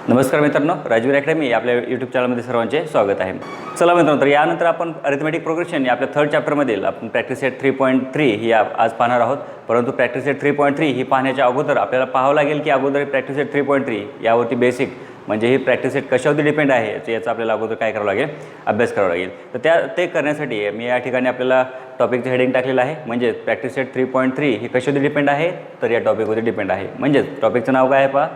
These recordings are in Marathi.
नमस्कार मित्रांनो, राजवीर अकॅडमी आपल्या यूट्यूब चॅनलमध्ये सर्वांचे स्वागत आहे. चला मित्रांनो, तर यानंतर आपण अरिथमेटिक प्रोग्रेशन या आपल्या थर्ड चॅप्टरमधील आपण प्रॅक्टिस सेट 3.3 ही आज पाहणार आहोत. परंतु प्रॅक्टिस सेट 3.3 ही पाहण्याच्या अगोदर आपल्याला पाहावं लागेल की अगोदर प्रॅक्टिस सेट 3.3 यावरती बेसिक म्हणजे ही प्रॅक्टिस सेट कशावरती डिपेंड आहे याचा आपल्याला अगोदर काय करावं लागेल, अभ्यास करावा लागेल. तर ते करण्यासाठी मी या ठिकाणी आपल्याला टॉपिकचं हेडिंग टाकलेलं आहे. म्हणजे प्रॅक्टिस सेट 3.3 ही कशावरती डिपेंड आहे, तर या टॉपिकवरती डिपेंड आहे. म्हणजेच टॉपिकचं नाव काय आहे पहा,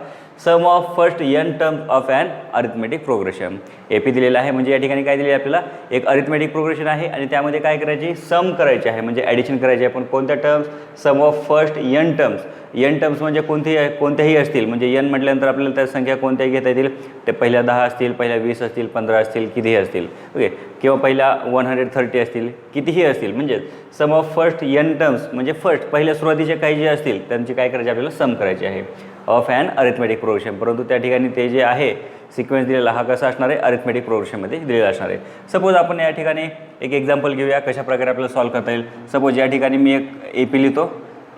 sum of first n terms of an arithmetic progression. AP दिलेलं आहे. म्हणजे या ठिकाणी काय दिले आपल्याला, एक अरिथमेटिक प्रोग्रेशन आहे आणि त्यामध्ये काय करायची, सम करायची आहे, म्हणजे ॲडिशन करायची आहे. पण कोणत्या terms, some of first n terms. n terms म्हणजे कोणत्याही असतील, म्हणजे n म्हटल्यानंतर आपल्याला त्या संख्या कोणत्याही घेता येतील. ते पहिल्या 10 असतील, पहिल्या 20 असतील, 15 असतील, कितीही असतील, ओके, किंवा पहिल्या 130 असतील, कितीही असतील. म्हणजे sum of first n terms म्हणजे पहिल्या सुरुवातीचे काही जे असतील त्यांची काय करायची, आपल्याला सम करायची आहे ऑफ ॲन अरिथमेटिक प्रोग्रेशन. परंतु त्या ठिकाणी ते जे आहे सिक्वेन्स दिलेला हा कसा असणार आहे, अरिथमेटिक प्रोग्रेशनमध्ये दिलेला असणार आहे. सपोज आपण या ठिकाणी एक एक्झाम्पल घेऊया कशा प्रकारे आपल्याला सॉल्व करता येईल. सपोज या ठिकाणी मी एक AP लिहितो.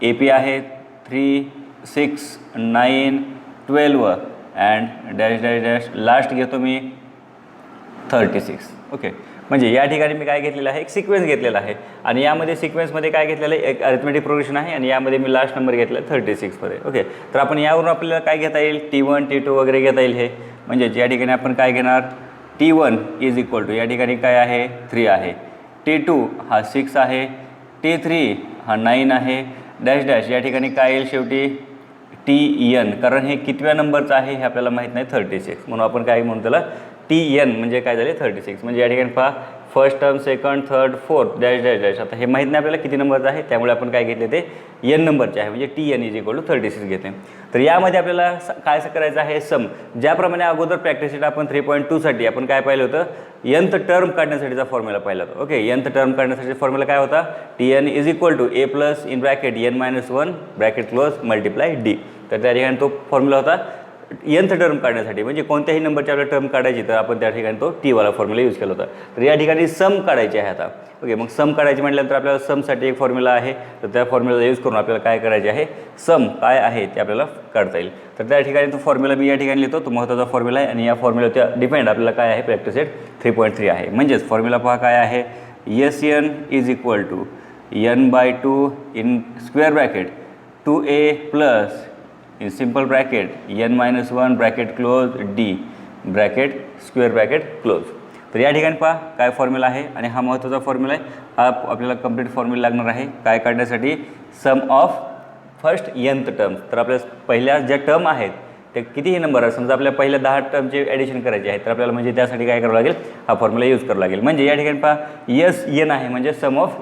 AP आहे 3, 6, 9, 12 and dash dash dash last घेतो मी 36. ओके, म्हणजे या ठिकाणी मी काय घेतलेलं आहे, एक सिक्वेन्स घेतलेला आहे आणि यामध्ये सिक्वेन्समध्ये काय घेतलेलं आहे, एक अरिथमेटिक प्रोग्रेशन आहे आणि यामध्ये मी लास्ट नंबर घेतला आहे 36मध्ये. ओके, तर आपण यावरून आपल्याला काय घेता येईल, T1, T2 वगैरे घेता येईल. हे म्हणजे या ठिकाणी आपण काय घेणार, T1 इज इक्वल टू या ठिकाणी काय आहे, 3 आहे. T2 हा 6 आहे. T3 हा 9 आहे. डॅश डॅश या ठिकाणी काय येईल शेवटी TN, कारण हे कितव्या नंबरचं आहे हे आपल्याला माहीत नाही, 36, म्हणून आपण काय म्हणू त्याला TN म्हणजे काय झाले 36. म्हणजे या ठिकाणी पहा, first term, second, third, fourth, dash dash dash. आता हे माहीत नाही आपल्याला किती नंबरचं आहे, त्यामुळे आपण काय घेतले ते n नंबरचे आहे, म्हणजे TN इज इक्वल टू 36 घेते. तर यामध्ये आपल्याला काय करायचं आहे, सम. ज्याप्रमाणे अगोदर प्रॅक्टिस सेट आपण 3.2साठी आपण काय पाहिलं होतं, nth टर्म काढण्यासाठीचा फॉर्म्युला पाहिला होता. ओके, nth टर्म काढण्यासाठी फॉर्म्युला काय होता, TN is equal to A plus in bracket n-1 bracket close multiply D. तर त्या ठिकाणी तो फॉर्म्युला होता nth टर्म काढण्यासाठी, म्हणजे कोणत्याही नंबरची आपल्याला टर्म काढायची तर आपण त्या ठिकाणी तो T वाला फॉर्म्युला यूज केला होता. तर या ठिकाणी सम काढायची आहे आता. ओके, मग सम काढायची म्हटल्यानंतर आपल्याला समसाठी एक फॉर्म्युला आहे, तर त्या फॉर्म्युला यूज करून आपल्याला काय करायचे आहे, सम काय आहे ते आपल्याला काढता येईल. तर त्या ठिकाणी तो फॉर्म्युला मी या ठिकाणी लिहितो, तो महत्त्वाचा फॉर्म्युला आहे आणि या फॉर्म्युला डिपेंड आपल्याला काय आहे, प्रॅक्टिस सेट 3.3 आहे. म्हणजेच फॉर्म्युला पहा काय आहे, SN is equal to n/2 in square bracket 2A plus in simple bracket n-1 bracket close D bracket square bracket close. तर या ठिकाणी पहा काय फॉर्म्युला आहे आणि हा महत्त्वाचा फॉर्म्युला आहे. हा आपल्याला कंप्लीट फॉर्म्युला लागणार आहे काय काढण्यासाठी, सम ऑफ फर्स्ट nth टर्म्स. तर आपल्या पहिल्या ज्या टर्म आहेत ते कितीही नंबर आहे, समजा आपल्या पहिल्या 10 टर्मचे ॲडिशन करायचे आहे, तर आपल्याला म्हणजे त्यासाठी काय करावं लागेल, हा फॉर्म्युला यूज करावा लागेल. म्हणजे या ठिकाणी पहा SN आहे, म्हणजे sum of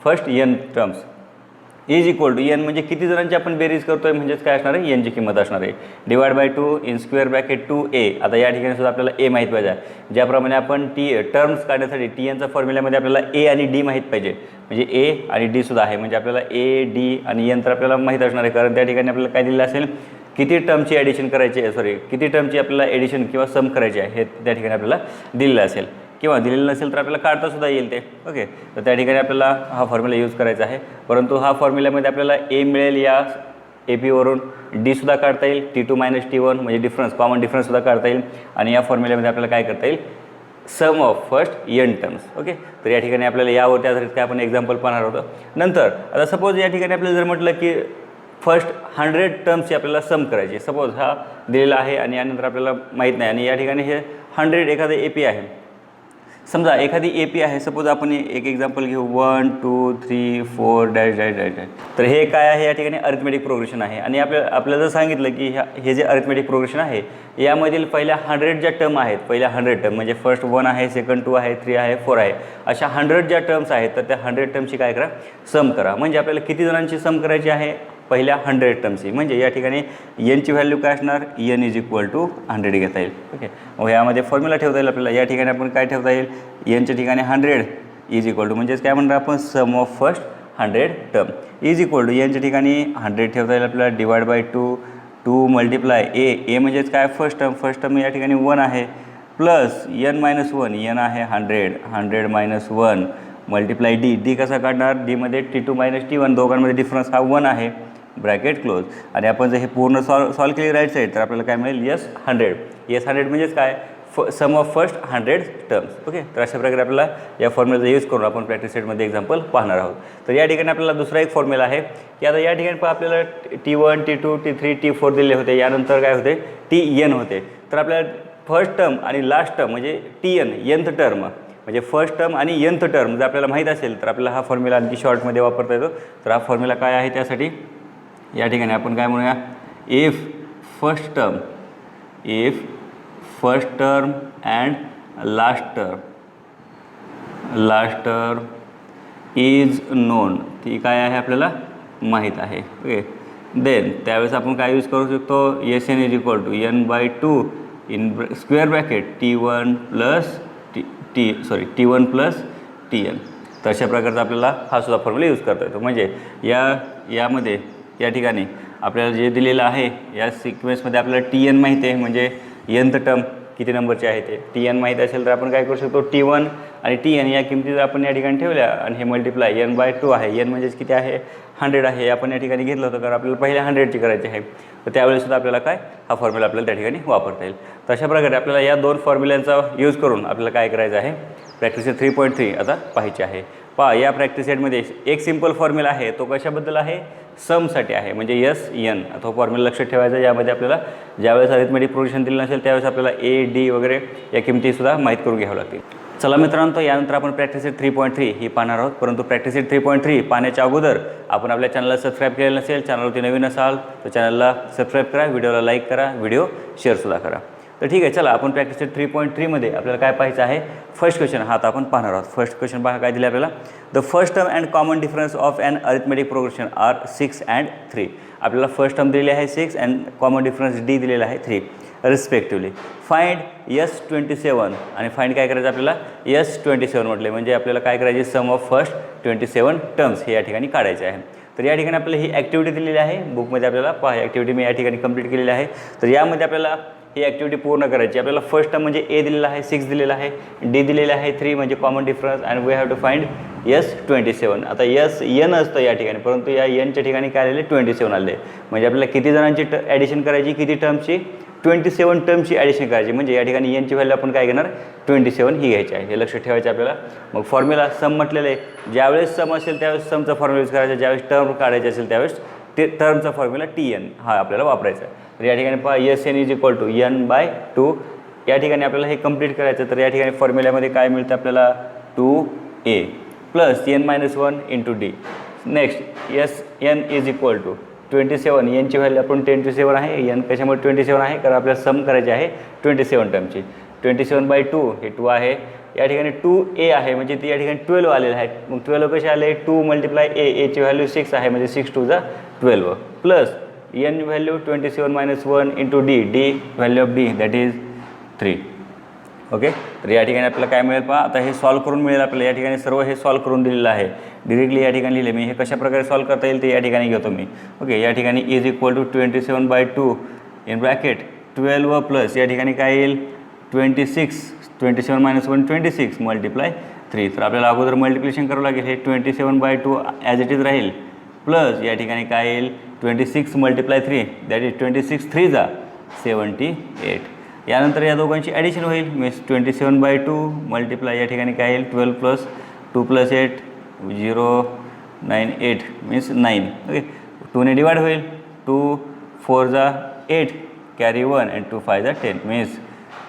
first n terms is equal to n म्हणजे किती जणांची आपण बेरीज करतोय, म्हणजेच काय असणार आहे, nची किंमत असणार आहे, divide by 2 in square bracket 2A. आता या ठिकाणी सुद्धा आपल्याला A माहीत पाहिजे. ज्याप्रमाणे आपण टर्म्स काढण्यासाठी TNचा फॉर्म्युल्यामध्ये आपल्याला A आणि D माहीत पाहिजे, म्हणजे A आणि D सुद्धा आहे, म्हणजे आपल्याला A, D आणि n तर आपल्याला माहीत असणार आहे, कारण त्या ठिकाणी आपल्याला काय दिलेलं असेल, किती टर्मची ॲडिशन करायची आहे, किती टर्मची आपल्याला ॲडिशन किंवा सम करायची आहे हे त्या ठिकाणी आपल्याला दिलेलं असेल, किंवा दिलेलं नसेल तर आपल्याला काढतासुद्धा येईल ते. ओके, तर त्या ठिकाणी आपल्याला हा फॉर्म्युला यूज करायचा आहे. परंतु हा फॉर्म्युल्यामध्ये आपल्याला A मिळेल, या AP वरून Dसुद्धा काढता येईल, T2 - T1 म्हणजे डिफरन्स, कॉमन डिफरन्ससुद्धा काढता येईल. आणि या फॉर्म्युल्यामध्ये आपल्याला काय करता येईल, sum of first n terms. Okay, तर या ठिकाणी आपल्याला यावरती आधारित काय आपण एक्झाम्पल पाहणार होतं. नंतर आता सपोज या ठिकाणी आपल्याला जर म्हटलं की फर्स्ट 100 टर्म्सची आपल्याला सम करायची, सपोज हा दिलेला आहे आणि यानंतर आपल्याला माहीत नाही, आणि या ठिकाणी हे 100 एखादं AP आहे. समजा एखादी AP आहे, सपोज आपण एक एक्झाम्पल घेऊ 1, 2, 3, 4 डॅश डॅश डॅश डॅश. तर हे काय आहे, या ठिकाणी अरिथमेटिक प्रोग्रेशन आहे. आणि आपल्याला जर सांगितलं की हे जे अरिथमेटिक प्रोग्रेशन आहे यामधील पहिल्या 100 ज्या टर्म आहेत, पहिल्या 100 टर्म म्हणजे फर्स्ट 1 आहे, सेकंड 2 आहे, 3 आहे, 4 आहे, अशा 100 ज्या टर्म्स आहेत तर त्या 100 टर्मची काय करा, सम करा. म्हणजे आपल्याला किती जणांची सम करायची आहे, पहिल्या 100 टर्मची. म्हणजे या ठिकाणी nची व्हॅल्यू काय असणार, n इज इक्वल टू 100 घेता येईल. ओके, मग यामध्ये फॉर्म्युला ठेवता येईल आपल्याला. या ठिकाणी आपण काय ठेवता येईल, nच्या ठिकाणी 100 इज इक्वल टू म्हणजेच काय म्हणणार आपण, sum of first 100 term is equal to nच्या ठिकाणी 100 ठेवता येईल आपल्याला, डिवाइड बाय 2 मल्टिप्लाय A म्हणजेच काय, फर्स्ट टर्म या ठिकाणी 1 आहे, प्लस n-1 n आहे 100 -1 मल्टिप्लाय D कसा काढणार, Dमध्ये T2 - T1 दोघांमध्ये डिफरन्स हा 1 आहे, ब्रॅकेट क्लोज. आणि आपण जर हे पूर्ण सॉल्व केली राईट साईड तर आपल्याला काय मिळेल यस 100. यस 100 म्हणजेच काय sum of first 100 terms. Okay, तर अशा प्रकारे आपल्याला या फॉर्म्युलाचा यूज करून आपण प्रॅक्टिस सेटमध्ये एक्झाम्पल पाहणार आहोत. तर या ठिकाणी आपल्याला दुसरा एक फॉर्म्युला आहे की आता या ठिकाणी पण आपल्याला T1 T2 T3 T4 दिले होते, यानंतर काय होते Tn होते. तर आपल्याला फर्स्ट टर्म आणि लास्ट टर्म म्हणजे Tn nth टर्म म्हणजे फर्स्ट टर्म आणि nth टर्म जर आपल्याला माहीत असेल तर आपल्याला हा फॉर्म्युला आणखी शॉर्टमध्ये वापरता येतो. तर हा फॉर्म्युला काय आहे त्यासाठी या ठिकाणी आपण काय म्हणूया, if first term and last term is non, ती काय आहे आपल्याला माहीत आहे. ओके, देन त्यावेळेस आपण काय यूज करू शकतो, Sn is equal to n/2 in square bracket T1 plus Tn. तर अशा प्रकारचा आपल्याला हा सुद्धा फॉर्म्युला यूज करता येतो. म्हणजे यामध्ये या ठिकाणी आपल्याला जे दिलेलं आहे या सिक्वेन्समध्ये आपल्याला Tn माहिती आहे, म्हणजे nth टर्म किती नंबरचे आहे ते Tn माहीत असेल तर आपण काय करू शकतो, T1 आणि Tn या किमती जर आपण या ठिकाणी ठेवल्या आणि हे मल्टिप्लाय n/2 आहे, n म्हणजेच किती आहे 100 आहे, आपण या ठिकाणी घेतलं होतं कारण आपल्याला पहिल्या 100ची करायची आहे. तर त्यावेळेसुद्धा आपल्याला काय हा फॉर्म्युला आपल्याला त्या ठिकाणी वापरता येईल. तर अशा प्रकारे आपल्याला या दोन फॉर्म्युल्यांचा यूज करून आपल्याला काय करायचं आहे, प्रॅक्टिस सेट 3.3 आता पाहायची आहे. पहा, या प्रॅक्टिस सेटमध्ये एक सिंपल फॉर्म्युला आहे, तो कशाबद्दल आहे, समसाठी आहे. म्हणजे Sn तो फॉर्म्युला लक्षात ठेवायचा. यामध्ये आपल्याला ज्यावेळेस अरिथमेटिक प्रोग्रेशन दिलं नसेल त्यावेळेस आपल्याला A D वगैरे या किमतीसुद्धा माहीत करून घ्यावं लागतील. चला मित्रांनो, यानंतर आपण प्रॅक्टिस सेट 3.3 ही पाहणार आहोत. परंतु प्रॅक्टिस सेट 3.3 पाहण्याच्या अगोदर आपण आपल्या चॅनलला सबस्क्राईब केलेलं नसेल, चॅनलवरती नवीन असाल तर चॅनलला सबस्क्राईब करा, व्हिडिओला लाईक करा, व्हिडिओ शेअरसुद्धा करा. तर ठीक आहे, चला आपण प्रॅक्टिस सेट 3.3 मध्ये आपल्याला काय पाहायचं आहे, फर्स्ट क्वेश्चन हा आता आपण पाहणार आहोत. फर्स्ट क्वेश्चन पहा काय दिले आपल्याला, the first term and common difference of an arithmetic progression are 6 and 3. आपल्याला फर्स्ट टर्म दिलेली आहे 6 अँड कॉमन डिफरन्स D दिलेला आहे 3 रिस्पेक्टिव्हली. फाइंड S27 आणि फाइंड काय करायचं आपल्याला S27 म्हटले म्हणजे आपल्याला काय करायचे, सम ऑफ फर्स्ट 27 टर्म्स हे या ठिकाणी काढायचे आहे. तर या ठिकाणी आपल्याला ही ॲक्टिव्हिटी दिलेली आहे बुकमध्ये, आपल्याला पहा ॲक्टिव्हिटी मी या ठिकाणी कंप्लीट केलेली आहे. तर यामध्ये आपल्याला ही ॲक्टिव्हिटी पूर्ण करायची. आपल्याला फर्स्ट टर्म म्हणजे A दिलेला आहे 6 दिलेला आहे, D दिलेला आहे 3 म्हणजे common difference, and we have to find S27. आता n असतं या ठिकाणी, परंतु या nच्या ठिकाणी काय आलेले 27 आले. म्हणजे आपल्याला किती जणांची ॲडिशन करायची, किती टर्मची, 27 टर्मची ॲडिशन करायची. म्हणजे या ठिकाणी nची व्हॅल्यू आपण काय घेणार 27 ही घ्यायची आहे, हे लक्षात ठेवायचं आपल्याला. मग फॉर्म्युला सम म्हटलेलं आहे, ज्यावेळेस सम असेल त्यावेळेस समचा फॉर्म्युला यूज करायचा, ज्यावेळेस टर्म काढायचे असेल त्यावेळेस ते टर्मचा फॉर्म्युला Tn हा आपल्याला वापरायचा आहे. तर या ठिकाणी पहा Sn is equal to n/2. या ठिकाणी आपल्याला हे कंप्लीट करायचं. तर या ठिकाणी फॉर्म्युल्यामध्ये काय मिळतं आपल्याला 2A plus n-1 into D. Next Sn is equal to 27, nची व्हॅल्यू आपण 27 आहे, n कशामुळे 27 आहे कारण आपल्याला सम करायची आहे 27 टर्मची. 27/2 हे 2 आहे. या ठिकाणी 2A आहे म्हणजे ती या ठिकाणी 12 आलेलं आहे. मग 12 कसे आले, 2 मल्टिप्लाय A ची व्हॅल्यू 6 आहे म्हणजे 6 2 12 plus n value 27 - 1 into D value of D that is 3. Okay, तर या ठिकाणी आपल्याला काय मिळेल पहा, आता हे सॉल्व करून मिळेल आपल्याला. या ठिकाणी सर्व हे सॉल्व करून दिलेलं आहे, डिरेक्टली या ठिकाणी लिहिले मी. हे कशा प्रकारे सॉल्व करता येईल ते या ठिकाणी घेतो मी. ओके, या ठिकाणी is equal to 27/2 in bracket 12 plus या ठिकाणी काय येईल 26, 27 - 1 26 मल्टिप्लाय 3. तर आपल्याला अगोदर मल्टिप्लिकेशन करावं लागेल. हे 27/2 ॲज इट इज राहील प्लस या ठिकाणी काय येईल 26 मल्टिप्लाय 3 दॅट इज 26 3 78. यानंतर या दोघांची ॲडिशन होईल, मीन्स 27/2 मल्टिप्लाय या ठिकाणी काय येईल 12 प्लस 2 + 8 0 9 8 मीन्स 9. ओके, 2ने डिवाइड होईल, 2 4 8 कॅरी 1 अँड 2 5 10 मीन्स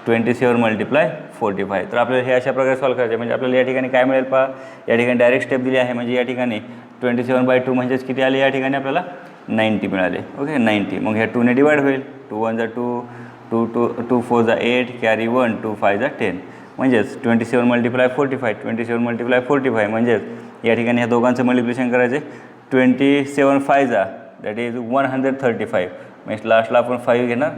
27 मल्टिप्लाय 45. तर आपल्याला हे अशा प्रकारे सॉल्व करायचे. म्हणजे आपल्याला या ठिकाणी काय मिळेल पहा, या ठिकाणी डायरेक्ट स्टेप दिली आहे. म्हणजे या ठिकाणी 27/2 म्हणजेच किती आले या ठिकाणी आपल्याला 90 मिळाले. ओके, 90. मग ह्या 2ने डिवाइड होईल, 2 1 2 2 4 8 कॅरी 1 2 5 10 म्हणजेच 27 मल्टिप्लाय 45 27 मल्टिप्लाय 45 म्हणजेच या ठिकाणी ह्या दोघांचं मल्टिप्लिकेशन करायचे. 27 5 दॅट इज 135 मीन्स लास्टला आपण 5 घेणार.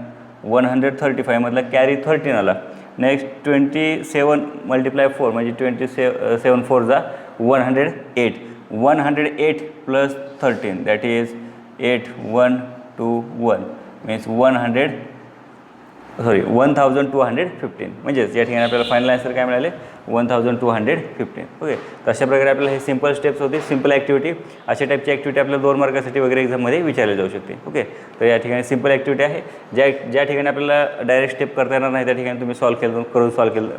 135 मधला कॅरी 13 आला. नेक्स्ट 27 मल्टिप्लाय 4 म्हणजे 27 4 108. 108 प्लस 13 दॅट इज 8 1 2 1 मीन्स 100 1215 म्हणजेच या ठिकाणी आपल्याला फायनल आन्सर काय मिळाले 1215. ओके, तर अशा प्रकारे आपल्याला हे सिंपल स्टेप्स होते, सिंपल ॲक्टिव्हिटी. अशा टाईपची ॲक्टिव्हिटी आपल्याला 2 मार्कासाठी वगैरे एक्झाममध्ये विचारली जाऊ शकते. ओके, तर या ठिकाणी सिंपल ॲक्टिव्हिटी आहे. ज्या ठिकाणी आपल्याला डायरेक्ट स्टेप करता येणार नाही त्या ठिकाणी तुम्ही सॉल्व केलं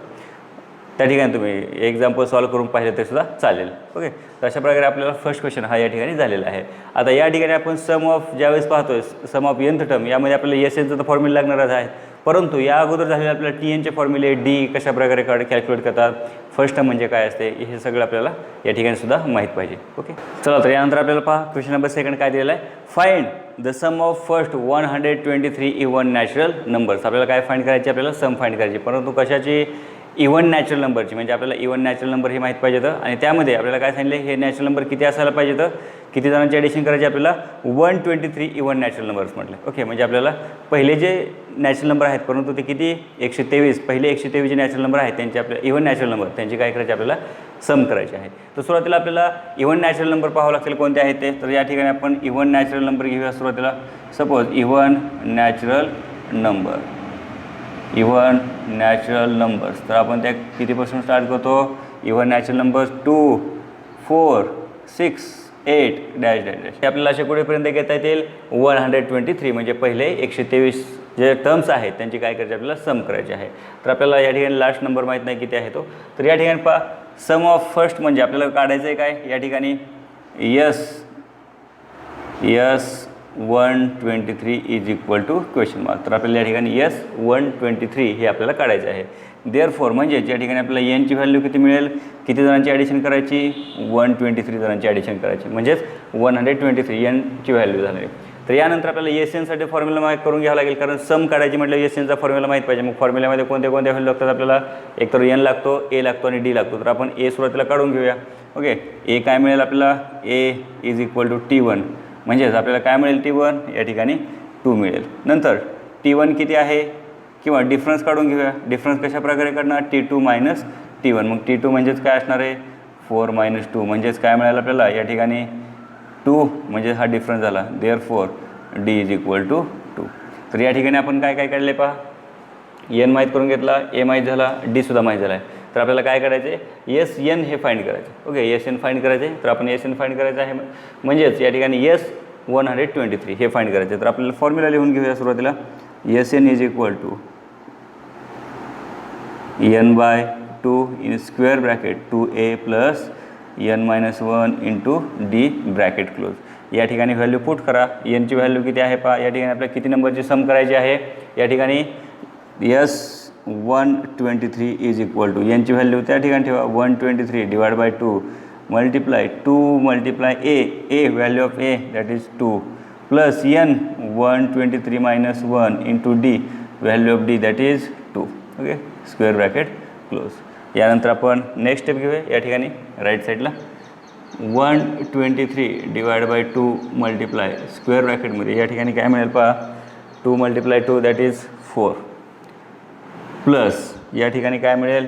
त्या ठिकाणी तुम्ही एक्झाम्पल सॉल्व करून पाहिलं तरी सुद्धा चालेल. ओके, तर अशा प्रकारे आपल्याला फर्स्ट क्वेश्चन हा या ठिकाणी झालेला आहे. आता या ठिकाणी आपण सम ऑफ ज्यावेळेस पाहतोय सम ऑफ nth टर्म, यामध्ये आपल्याला एनचं तर फॉर्म्युला लागणारच आहे, परंतु या अगोदर झालेलं आपल्याला टीएनचे फॉर्म्युले डी कशा प्रकारे कॅल्क्युलेट करतात, फर्स्ट टर्म म्हणजे काय असते, हे सगळं आपल्याला या ठिकाणी सुद्धा माहीत पाहिजे. ओके, चला तर यानंतर आपल्याला पहा क्वेश्चन नंबर 2 काय दिलेला आहे. Find the sum of first 123 even natural numbers. आपल्याला काय फाइंड करायची, आपल्याला सम फाइंड करायची, परंतु कशाची, इव्हन नॅचरल नंबरची. म्हणजे आपल्याला इव्हन नॅचरल नंबर हे माहीत पाहिजे तर, आणि त्यामध्ये आपल्याला काय सांगितले, हे नॅचरल नंबर किती असायला पाहिजे तर किती जणांची ॲडिशन करायची, आपल्याला 123 इव्हन नॅचरल नंबर्स म्हटले. ओके, म्हणजे आपल्याला पहिले जे नॅचरल नंबर आहेत, परंतु ते किती 123, पहिले 123 जे नॅचरल नंबर आहेत त्यांचे आपल्या इव्हन नॅचरल नंबर त्यांची काय करायचे, आपल्याला सम करायचे आहे. तर सुरुवातीला आपल्याला इव्हन नॅचरल नंबर पाहावं लागतील कोणते आहेत ते. तर या ठिकाणी आपण इव्हन नॅचरल नंबर घेऊया सुरुवातीला. सपोज इव्हन नॅचरल नंबर्स, तर आपण त्या कितीपासून स्टार्ट करतो, even natural numbers 2, 4, 6, 8 dash dash dash. आपल्याला असे कुठेपर्यंत घेता येतील 123, म्हणजे पहिले 123 जे टर्म्स आहेत त्यांची काय करायची, आपल्याला सम करायची आहे. तर आपल्याला या ठिकाणी लास्ट नंबर माहीत नाही किती आहे तो. तर या ठिकाणी पहा सम ऑफ फर्स्ट म्हणजे आपल्याला काढायचं आहे काय, या ठिकाणी yes 123 is equal to question mark. तर आपल्याला या ठिकाणी यस 123 हे आपल्याला काढायचं आहे. देअरफॉर म्हणजे या ठिकाणी आपल्याला एनची व्हॅल्यू किती मिळेल, किती जणांची ॲडिशन करायची, 123 जणांची ॲडिशन करायची, म्हणजेच 123 एनची व्हॅल्यू झाली. तर यानंतर आपल्याला एस एनसाठी फॉर्म्युला माहीत करून घ्यावं लागेल, कारण सम काढायची म्हटलं एस एनचा फॉर्म्युला माहीत पाहिजे. मग फॉर्म्युल्यामध्ये कोणत्या व्हॅल्यू लागतात आपल्याला, एक तर एन लागतो, ए लागतो आणि डी लागतो. तर आपण ए सुरुवातीला काढून घेऊया. ओके, ए काय मिळेल आपल्याला, ए इज इक्वल टू T1, म्हणजेच आपल्याला काय मिळेल T1 या ठिकाणी 2 मिळेल. नंतर T1 किती आहे, किंवा डिफरन्स काढून घेऊया. डिफरन्स कशा प्रकारे काढणार, T2 मायनस T1. मग T2 म्हणजेच काय असणार आहे, 4 मायनस 2, म्हणजेच काय मिळालं आपल्याला या ठिकाणी 2, म्हणजे हा डिफरन्स झाला. Therefore D is equal to 2. तर या ठिकाणी आपण काय काय काढले पहा, एन माहीत करून घेतला, ए माहीत झाला, डी सुद्धा माहीत झाला आहे. तर आपल्याला काय करायचं आहे, एस एन हे फाइंड करायचे. ओके, एस एन फाइंड करायचे. तर आपण एस एन फाइंड करायचं आहे, म्हणजेच या ठिकाणी एस 123 हे फाइंड करायचे. तर आपल्याला फॉर्म्युला लिहून घेऊया सुरुवातीला. S N is equal to N by 2 in square bracket 2a plus N minus 1 into D bracket close. या ठिकाणी व्हॅल्यू पुट करा. एनची व्हॅल्यू किती आहे पहा, या ठिकाणी आपल्याला किती नंबरची सम करायची आहे, या ठिकाणी एस 123 इज इक्वल टू एनची व्हॅल्यू त्या ठिकाणी ठेवा 123 divide by 2 multiply 2 multiply A value of A that is 2 plus N 123 minus 1 into D value of D that is 2. Okay, square bracket close. यानंतर आपण नेक्स्ट स्टेप घेऊया. या ठिकाणी राईट साईडला 123 डिवाइड बाय 2 मल्टिप्लाय स्क्वेअर ब्रॅकेटमध्ये या ठिकाणी काय मिळेल पहा, 2 मल्टिप्लाय 2 दॅट इज 4 प्लस या ठिकाणी काय मिळेल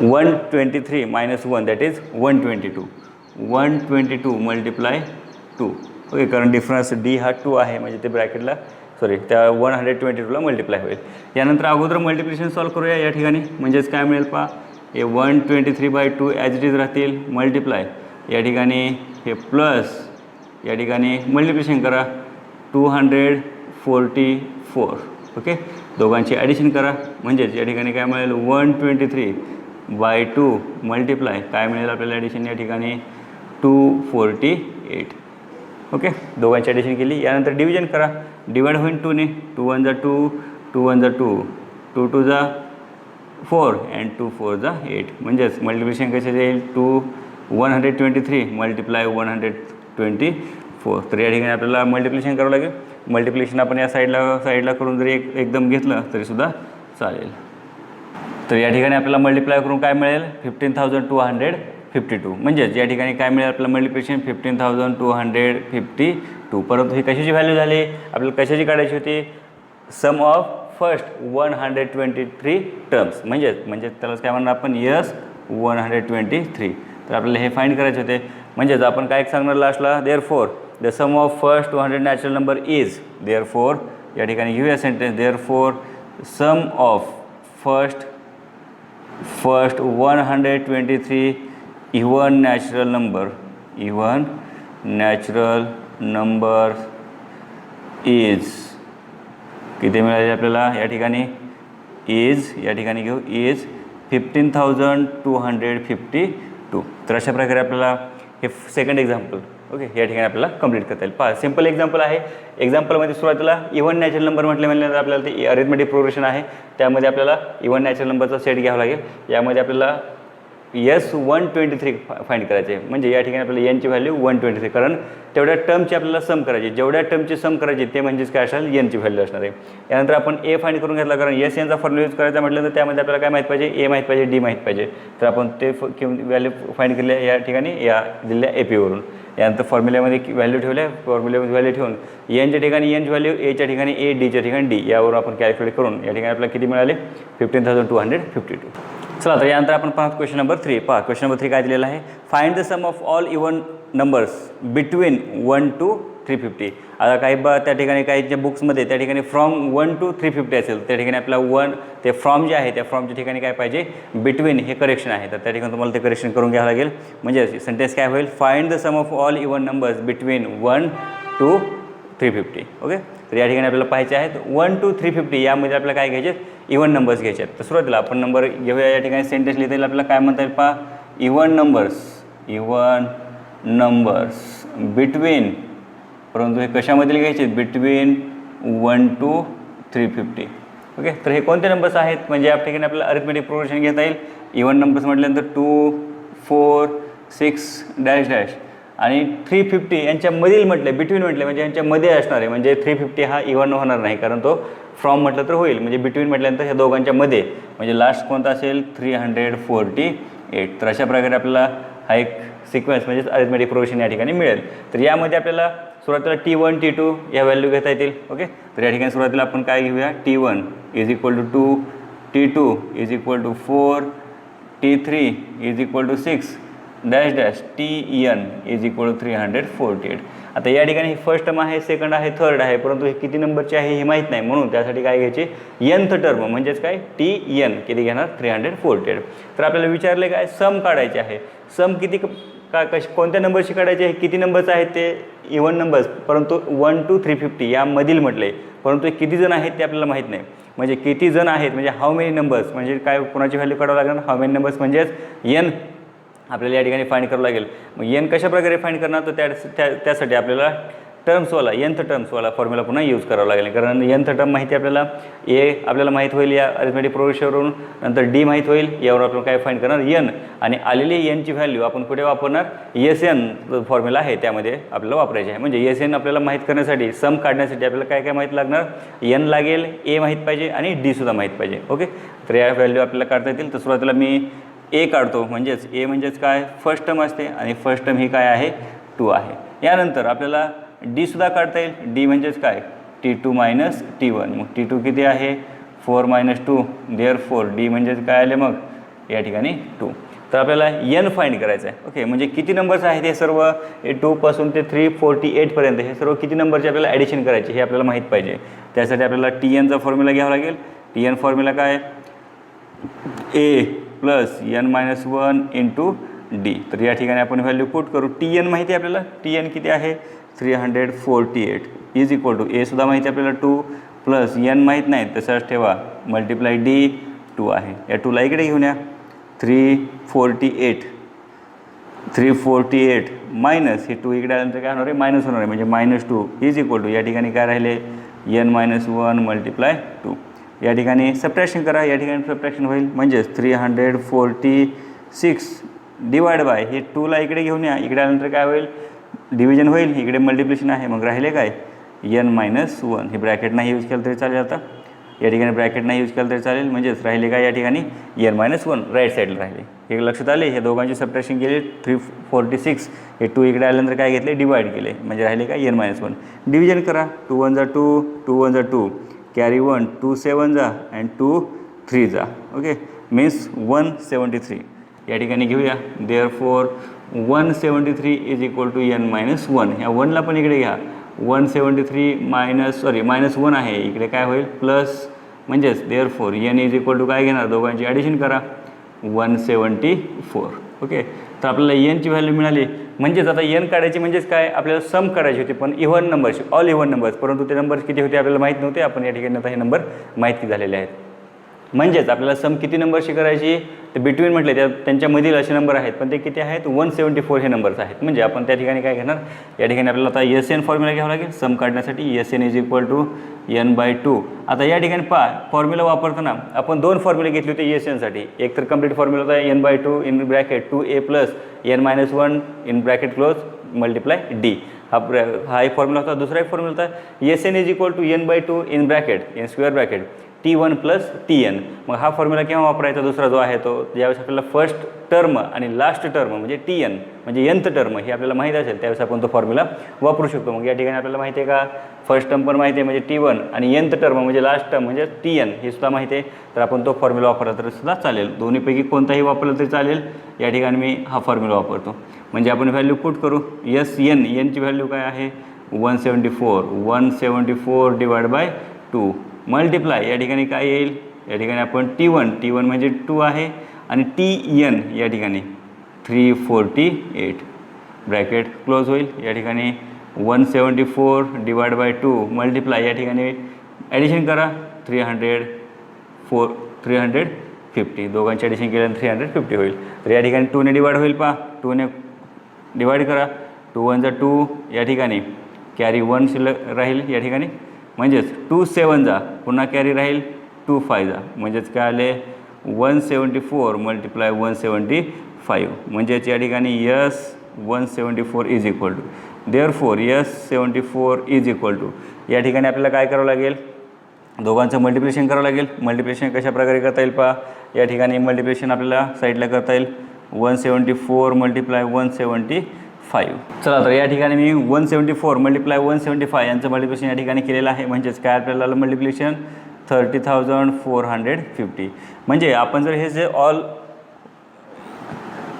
123 minus 1 that is 122 multiply 2. Okay, कारण डिफरन्स डी हा 2 आहे, म्हणजे ते ब्रॅकेटला त्या 122ला मल्टिप्लाय होईल. यानंतर अगोदर मल्टिप्लिकेशन सॉल्व करूया या ठिकाणी, म्हणजेच काय मिळेल पहा, हे 123 बाय 2 ॲज इट इज राहतील, मल्टिप्लाय या ठिकाणी हे प्लस या ठिकाणी मल्टिप्लिकेशन करा 244. ओके, दोघांची ॲडिशन करा, म्हणजेच या ठिकाणी काय मिळेल 123 बाय 2 मल्टिप्लाय काय मिळेल आपल्याला ॲडिशन या ठिकाणी 248. ओके, दोघांची ॲडिशन केली. यानंतर डिव्हिजन करा, डिवाइड होईल 2ने, 2 1 जा 2, 2 1 जा 2, 2 2 जा 4 अँड 2 4 जा 8. म्हणजेच मल्टिप्लिकेशन कसे येईल 123 मल्टिप्लाय 124. तर या ठिकाणी आपल्याला मल्टिप्लिकेशन करावं लागेल. मल्टिप्लिकेशन आपण या साईडला करून जरी एकदम घेतलं तरीसुद्धा चालेल. तर या ठिकाणी आपल्याला मल्टिप्लाय करून काय मिळेल 15,252. म्हणजेच या ठिकाणी काय मिळेल आपल्याला मल्टिप्लिकेशन 15,252. परंतु ही कशाची व्हॅल्यू झाली, आपल्याला कशाची काढायची होती, सम ऑफ फर्स्ट 123 टर्म्स, म्हणजेच त्यालाच काय म्हणणार आपण यस 123. तर आपल्याला हे फाइंड करायचे होते. म्हणजेच आपण काय सांगणार लास्टला, therefore the sum of first 200 natural number is, therefore या ठिकाणी घेऊया sentence therefore sum of first 123 even natural number is किती मिळाले आपल्याला या ठिकाणी इज या ठिकाणी घेऊ इज 15,252. तर अशा प्रकारे आपल्याला हे सेकंड एक्झाम्पल ओके या ठिकाणी आपल्याला कंप्लीट करता येईल. पहा सिंपल एक्झाम्पल आहे. एक्झाम्पलमध्ये सुरुवातीला इवन नॅचरल नंबर म्हटल्यानंतर आपल्याला ते अरिथमेटिक प्रोग्रेशन आहे, त्यामध्ये आपल्याला इवन नॅचरल नंबरचा सेट घ्यावा लागेल. यामध्ये आपल्याला S123 फाइंड करायचे आहे, म्हणजे या ठिकाणी आपल्याला एनची व्हॅल्यू 123, कारण तेवढ्या टर्मची आपल्याला सम करायची, जेवढ्या टर्मची सम करायची ते म्हणजेच काय असेल एनची व्हॅल्यू असणार आहे. यानंतर आपण ए फाइंड करून घेतला, कारण एस एनचा फॉर्म्युला यूज करायचा म्हटलं तर त्यामध्ये आपल्याला काय माहीत पाहिजे, ए माहीत पाहिजे, डी माहीत पाहिजे. तर आपण ते व्हॅल्यू फाइंड केल्या या ठिकाणी या दिलेल्या एपीवरून. यानंतर फॉर्म्युल्यामध्ये व्हॅल्यू ठेवल्या, फॉर्म्युल्यामध्ये व्हॅल्यू ठेवून एनच्या ठिकाणी एनची व्हॅल्यू, एच्या ठिकाणी ए, डीच्या ठिकाणी डी, यावरून आपण कॅल्क्युलेट करून या ठिकाणी आपल्याला किती मिळाले 15,252. चला तर यानंतर आपण पाहतो क्वेश्चन नंबर 3. पहा क्वेश्चन नंबर 3 काय दिलेला आहे, find the sum of all even numbers between 1 to 350. आता काही त्या ठिकाणी काहीच्या बुक्समध्ये त्या ठिकाणी फ्रॉम 1 to 350 असेल, त्या ठिकाणी आपला 1 ते फ्रॉम जे आहे त्या फ्रॉमच्या ठिकाणी काय पाहिजे बिटवीन हे करेक्शन आहे, तर त्या ठिकाणी तुम्हाला ते करेक्शन करून घ्यावं लागेल. म्हणजे सेंटेन्स काय होईल, find the sum of all even numbers between 1 to 350. Okay, तर या ठिकाणी आपल्याला पाहायचे आहेत 1 to 350 यामध्ये आपल्याला काय घ्यायचे इवन नंबर्स घ्यायचे आहेत. तर सुरुवातीला आपण नंबर घेऊया, या ठिकाणी सेंटेन्स लिहिता येईल आपल्याला काय म्हणता येईल, पहा इवन नंबर्स बिटवीन, परंतु हे कशामधील घ्यायचे बिटवीन 1 to 350. ओके, तर हे कोणते नंबर्स आहेत, म्हणजे या ठिकाणी आपल्याला अरिथमेटिक प्रोग्रेशन घेता येईल. इवन नंबर्स म्हटल्यानंतर 2, 4, 6 डॅश डॅश आणि 350 यांच्यामधील म्हटले, बिटवीन म्हटले म्हणजे यांच्यामध्ये असणार आहे, म्हणजे 350 हा इवन होणार नाही, कारण तो फ्रॉम म्हटलं तर होईल. म्हणजे बिटवीन म्हटल्यानंतर ह्या दोघांच्या मध्ये, म्हणजे लास्ट कोणता असेल 348. तर अशा प्रकारे आपल्याला हा एक सिक्वेन्स म्हणजेच अरिथमेटिक प्रोग्रेशन या ठिकाणी मिळेल. तर यामध्ये आपल्याला सुरुवातीला T1, T2 या व्हॅल्यू घेता येतील. ओके, तर या ठिकाणी सुरुवातीला आपण काय घेऊया, T1 is equal to 2, T2 is equal to 4, T3 is equal to 6 dash dash, TN is equal to 348. आता या ठिकाणी फर्स्ट टर्म आहे, सेकंड आहे, थर्ड आहे, परंतु हे किती नंबरचे आहे हे माहीत नाही, म्हणून त्यासाठी काय घ्यायचे nth टर्म म्हणजेच काय TN किती घेणार 348. तर आपल्याला विचारले काय सम काढायचे आहे, सम किती कोणत्या नंबरशी काढायचे आहे, किती नंबर्स आहेत ते इवन नंबर्स, परंतु 1 to 350 यामधील म्हटले, परंतु किती जण आहेत ते आपल्याला माहीत नाही. म्हणजे किती जण आहेत म्हणजे हाऊ मेनी नंबर्स, म्हणजे काय कोणाची व्हॅल्यू काढावं लागणार, हाऊ मेनी नंबर्स म्हणजेच n आपल्याला या ठिकाणी फाइंड करावं लागेल. मग एन कशा प्रकारे फाइंड करणार, तर त्यासाठी आपल्याला टर्म्सवाला nth टर्म्सवाला फॉर्म्युला पुन्हा यूज करावा लागेल, कारण nth टर्म माहिती आपल्याला ए आपल्याला माहीत होईल या अरिथमेटिक प्रोग्रेशनवरून, नंतर डी माहीत होईल, यावर आपण काय फाइंड करणार एन, आणि आलेली एनची व्हॅल्यू आपण कुठे वापरणार, SN फॉर्म्युला आहे त्यामध्ये आपल्याला वापरायचे आहे. म्हणजे SN आपल्याला माहीत करण्यासाठी, सम काढण्यासाठी आपल्याला काय काय माहीत लागणार, एन लागेल, ए माहीत पाहिजे आणि डीसुद्धा माहीत पाहिजे. ओके, तर या व्हॅल्यू आपल्याला काढता येतील. तर सुरुवातीला मी ए काढतो, म्हणजेच ए म्हणजेच काय फर्स्ट टर्म असते, आणि फर्स्ट टर्म ही काय आहे 2 आहे. यानंतर आपल्याला डीसुद्धा काढता येईल, डी म्हणजेच काय T2 मायनस T1, मग T2 किती आहे 4 minus 2, देअरफॉर डी म्हणजेच काय आले मग या ठिकाणी 2. तर आपल्याला एन फाइंड करायचं आहे. ओके, म्हणजे किती नंबर्स आहेत हे सर्व, 2 पासून ते 348 पर्यंत हे सर्व किती नंबरचे आपल्याला ॲडिशन करायचे हे आपल्याला माहीत पाहिजे. त्यासाठी आपल्याला TNचा फॉर्म्युला घ्यावा लागेल. TN फॉर्म्युला काय A plus n-1 into D. तर या ठिकाणी आपण व्हॅल्यू पुट करू. TN माहिती आहे आपल्याला, TN किती आहे 348 इज इक्वल टू एसुद्धा माहिती आहे आपल्याला 2 प्लस n माहीत नाही तसंच ठेवा मल्टिप्लाय डी 2 आहे. या 2ला इकडे घेऊन या 348 मायनस हे 2 इकडे आल्यानंतर काय होणार आहे मायनस होणार आहे, म्हणजे -2 इज इक्वल टू या ठिकाणी काय राहिले n-1 मल्टिप्लाय 2. या ठिकाणी सबट्रॅक्शन करा, या ठिकाणी सबट्रॅक्शन होईल, म्हणजेच 346 डिवाइड बाय हे 2ला इकडे घेऊन या, इकडे आल्यानंतर काय होईल डिव्हिजन होईल, इकडे मल्टिप्लिकेशन आहे, मग राहिले काय n-1. हे ब्रॅकेट नाही यूज केलं तरी चालेल. आता या ठिकाणी ब्रॅकेट नाही यूज केलं तरी चालेल, म्हणजेच राहिले काय या ठिकाणी n-1 राईट साईडला राहिले. हे लक्षात आले, हे दोघांची सबट्रॅक्शन केली 346, हे 2 इकडे आल्यानंतर काय घेतले डिवाइड केले, म्हणजे राहिले काय n-1. डिव्हिजन करा, 2 1 जा 2, 2 1 जा 2, कॅरी 1, 2 7 जा अँड 2 3 जा. Okay, means 173. या ठिकाणी घेऊया, therefore 173 is equal to n-1. ह्या 1ला पण इकडे घ्या, -1 आहे, इकडे काय होईल प्लस, म्हणजेच therefore n is equal to काय घेणार, दोघांची ॲडिशन करा 174. ओके, तर आपल्याला n ची व्हॅल्यू मिळाली. म्हणजेच आता n काढायची म्हणजेच काय, आपल्याला सम काढायची होती पण इव्हन नंबरची, ऑल इव्हन नंबर्स, परंतु ते नंबर्स किती होते आपल्याला माहीत नव्हते. आपण या ठिकाणी आता हे नंबर माहिती झालेले आहेत. म्हणजेच आपल्याला सम किती नंबरशी करायची, तर बिटवीन म्हटले त्यांच्यामधील असे नंबर आहेत, पण ते किती आहेत 174 हे नंबर्स आहेत. म्हणजे आपण त्या ठिकाणी काय घेणार, या ठिकाणी आपल्याला आता SN फॉर्म्युला घ्यावा लागेल सम काढण्यासाठी. SN is equal to n/2. आता या ठिकाणी फॉर्म्युला वापरताना आपण दोन फॉर्म्युले घेतले होते SNसाठी. एक तर कंप्लीट फॉर्म्युला होता n/2 in bracket 2a plus n-1 in bracket close multiply d. हा एक फॉर्म्युला होता. दुसरा एक फॉर्म्युला होता SN is equal to n/2 in bracket in square bracket T1 plus Tn. मग हा फॉर्म्युला केव्हा वापरायचा, दुसरा जो आहे तो ज्यावेळेस आपल्याला फर्स्ट टर्म आणि लास्ट टर्म म्हणजे Tn म्हणजे nth टर्म हे आपल्याला माहीत असेल त्यावेळेस आपण तो फॉर्म्युला वापरू शकतो. मग या ठिकाणी आपल्याला माहिती आहे का, फर्स्ट टर्म पण माहिती आहे म्हणजे T1 आणि nth टर्म म्हणजे लास्ट टर्म म्हणजे Tn हे सुद्धा माहिती आहे. तर आपण तो फॉर्म्युला वापरला तर सुद्धा चालेल, दोन्हीपैकी कोणताही वापरला तरी चालेल. या ठिकाणी मी हा फॉर्म्युला वापरतो. म्हणजे आपण व्हॅल्यू पुट करू. n ची व्हॅल्यू काय आहे 174 डिवाइड बाय 2 मल्टिप्लाय या ठिकाणी काय येईल, या ठिकाणी आपण T1 म्हणजे 2 आहे आणि Tn या ठिकाणी 348 ब्रॅकेट क्लोज होईल. या ठिकाणी 174 डिवाइड बाय 2 मल्टिप्लाय या ठिकाणी ॲडिशन करा 350 दोघांची ॲडिशन केल्यानंतर 350 होईल. तर या ठिकाणी 2ने डिवाइड होईल, 2ने डिवाइड करा, 2 1 2 या ठिकाणी कॅरी 1 शिल्लक राहील या ठिकाणी. म्हणजेच 2 7 पुन्हा कॅरी राहील 2 5 म्हणजेच काय आले 174 मल्टिप्लाय 175. म्हणजेच या ठिकाणी S174 is equal to, therefore S74 is equal to या ठिकाणी आपल्याला काय करावं लागेल, दोघांचं मल्टिप्लिकेशन करावं लागेल. मल्टिप्लिकेशन कशा प्रकारे करता येईल या ठिकाणी मल्टिप्लिकेशन आपल्याला साईडला करता येईल 174 मल्टिप्लाय 175. चला तर या ठिकाणी मी 174 मल्टिप्लाय 175 यांचं मल्टिप्लिकेशन या ठिकाणी केलेलं आहे. म्हणजेच काय आपल्याला मल्टिप्लिकेशन 30,450. म्हणजे आपण जर हे जे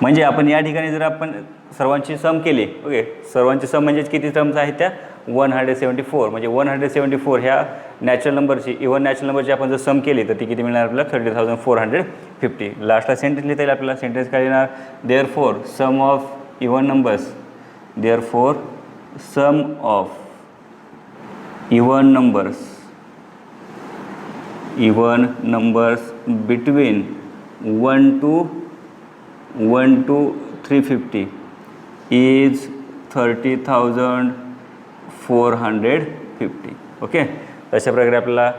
म्हणजे आपण या ठिकाणी जर आपण सर्वांची सम केली, ओके, सर्वांची सम म्हणजेच किती टर्म्स आहेत त्या 174. म्हणजे 174 ह्या नॅचरल नंबरची, इव्हन नॅचरल नंबरची आपण जर सम केली तर ती किती मिळणार आपल्याला 30,450. लास्टला सेंटेन्स लिहिता येईल आपल्याला. सेंटेन्स काय लिहिणार, therefore sum of even numbers, therefore sum of even numbers between 1 to 350 is 30,450. Okay, अशा प्रकारे आपल्याला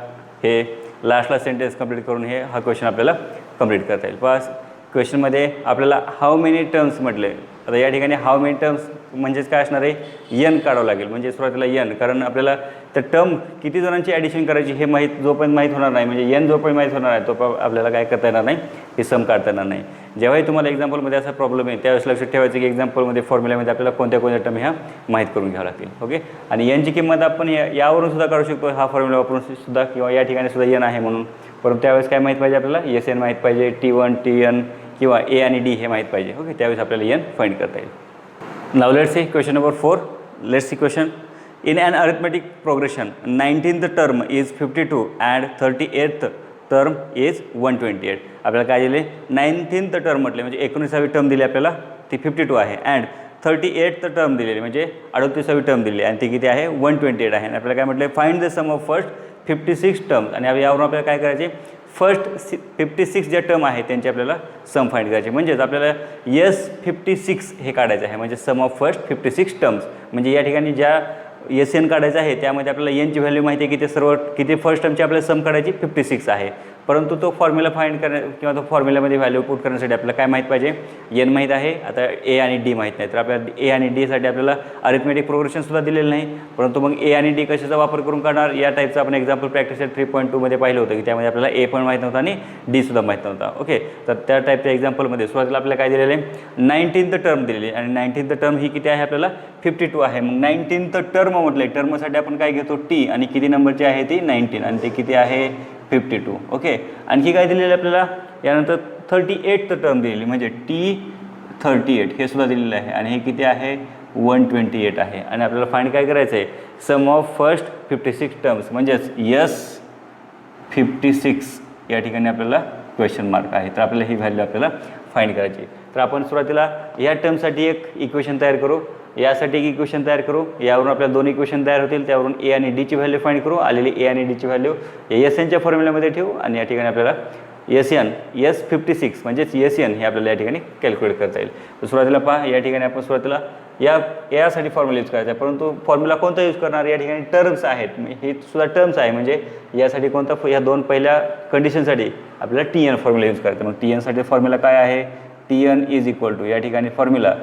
हे लास्टला सेंटेन्स कंप्लीट करून हा क्वेश्चन आपल्याला कंप्लीट करता येईल. बस क्वेश्चनमध्ये आपल्याला हाऊ मेनी टर्म्स म्हटले. आता या ठिकाणी हाऊ मेनी टर्म्स म्हणजेच काय असणार आहे, n काढावं लागेल. म्हणजे सुरुवातीला n, कारण आपल्याला त्या टर्म किती जणांची ॲडिशन करायची हे जोपर्यंत माहीत होणार नाही, म्हणजे n जोपर्यंत माहीत होणार आहे तो आपल्याला काय करता येणार नाही, हे सम काढता येणार नाही. जेव्हाही तुम्हाला एक्झाम्पलमध्ये असा प्रॉब्लेम आहे त्यावेळेस लक्षात ठेवायचं की एक्झाम्पलमध्ये फॉर्म्युल्यामध्ये आपल्याला कोणत्या टर्म ह्या माहीत करून घ्यावं लागतील. ओके, आणि n ची किंमत आपण यावरून सुद्धा काढू शकतो, हा फॉर्म्युला वापरून सुद्धा, किंवा या ठिकाणी सुद्धा n आहे म्हणून. परंतु त्यावेळेस काय माहीत पाहिजे आपल्याला, SN माहीत पाहिजे, T1 Tn किंवा A आणि D हे माहीत पाहिजे. ओके, त्यावेळेस आपल्याला n फाइंड करता येईल. Now let's see question number 4. Let's see question. In an arithmetic progression, 19th term is 52 and 38th term is 128. आपल्याला काय दिले, 19th टर्म म्हटले म्हणजे 19वी टर्म दिली आपल्याला, ती 52 आहे, अँड 38th टर्म दिलेली म्हणजे 38वी टर्म दिली आणि ती किती आहे 128 आहे. आणि आपल्याला काय म्हटलं, find the sum of first 56 terms. आणि यावरून आपल्याला काय करायचे, फर्स्ट 56 ज्या टर्म आहे त्यांची आपल्याला सम फाइंड करायचे. म्हणजेच आपल्याला S56 हे काढायचं आहे, म्हणजे सम ऑफ फर्स्ट 56 टर्म्स. म्हणजे या ठिकाणी ज्या SN काढायचं आहे त्यामध्ये आपल्याला n ची व्हॅल्यू माहिती आहे, किती फर्स्ट टर्मची आपल्याला सम काढायची 56 आहे. परंतु तो फॉर्म्युला फाइंड किंवा तो फॉर्म्युल्यामध्ये व्हॅल्यू पुट करण्यासाठी आपल्याला काय माहीत पाहिजे, n माहीत आहे, आता A आणि D माहीत नाही. तर आपल्याला A आणि D साठी आपल्याला अरिथमेटिक प्रोग्रेशनसुद्धा दिलेलं नाही. परंतु मग A आणि D कशाचा वापर करून काढणार, या टाईपचं आपण एक्झाम्पल प्रॅक्टिस 3.2 पाहिलं होतं की त्यामध्ये आपल्याला A पण माहीत नव्हता आणि D सुद्धा माहीत नव्हता. ओके, तर त्या टाईपच्या एक्झाम्पलमध्ये सुरुवातीला आपल्याला काय दिलेलं आहे, 19th टर्म दिलेली आणि 19th टर्म ही किती आहे आपल्याला 52 आहे. मग 19th टर्म म्हटले, टर्मसाठी आपण काय घेतो T, आणि किती नंबरची आहे ती 19 आणि ते किती आहे 52. ओके, आणखी काय दिलेलं आपल्याला, यानंतर 38th टर्म दिलेली म्हणजे T38 हे सुद्धा दिलेलं आहे आणि हे किती आहे 128 आहे आणि आपल्याला फाइंड काय करायचं आहे, सम ऑफ फर्स्ट 56 टर्म्स म्हणजेच S56 या ठिकाणी आपल्याला क्वेश्चन मार्क आहे. तर आपल्याला ही व्हॅल्यू आपल्याला फाइंड करायची. तर आपण सुरुवातीला या टर्मसाठी एक इक्वेशन तयार करू, यासाठी एक इक्वेशन तयार करू, यावरून आपल्याला दोन इक्वेशन तयार होतील, त्यावरून ए आणि डीची व्हॅल्यू फाइंड करू. आलेली ए आणि डीची व्हॅल्यू एस एनच्या फॉर्म्युल्यामध्ये ठेवू आणि या ठिकाणी आपल्याला S56 म्हणजेच SN हे आपल्याला या ठिकाणी कॅल्क्युलेट करता येईल. तर सुरुवातीला पहा, या ठिकाणी आपण सुरुवातीला यासाठी फॉर्म्युला यूज करायचा आहे, परंतु फॉर्म्युला कोणता यूज करणार, या ठिकाणी टर्म्स आहेत, हे सुद्धा टर्म्स आहे, म्हणजे यासाठी कोणता, या दोन पहिल्या कंडिशनसाठी आपल्याला TN फॉर्म्युला यूज करायचा. मग TNसाठी फॉर्म्युला काय आहे, TN इज इक्वल टू या ठिकाणी formula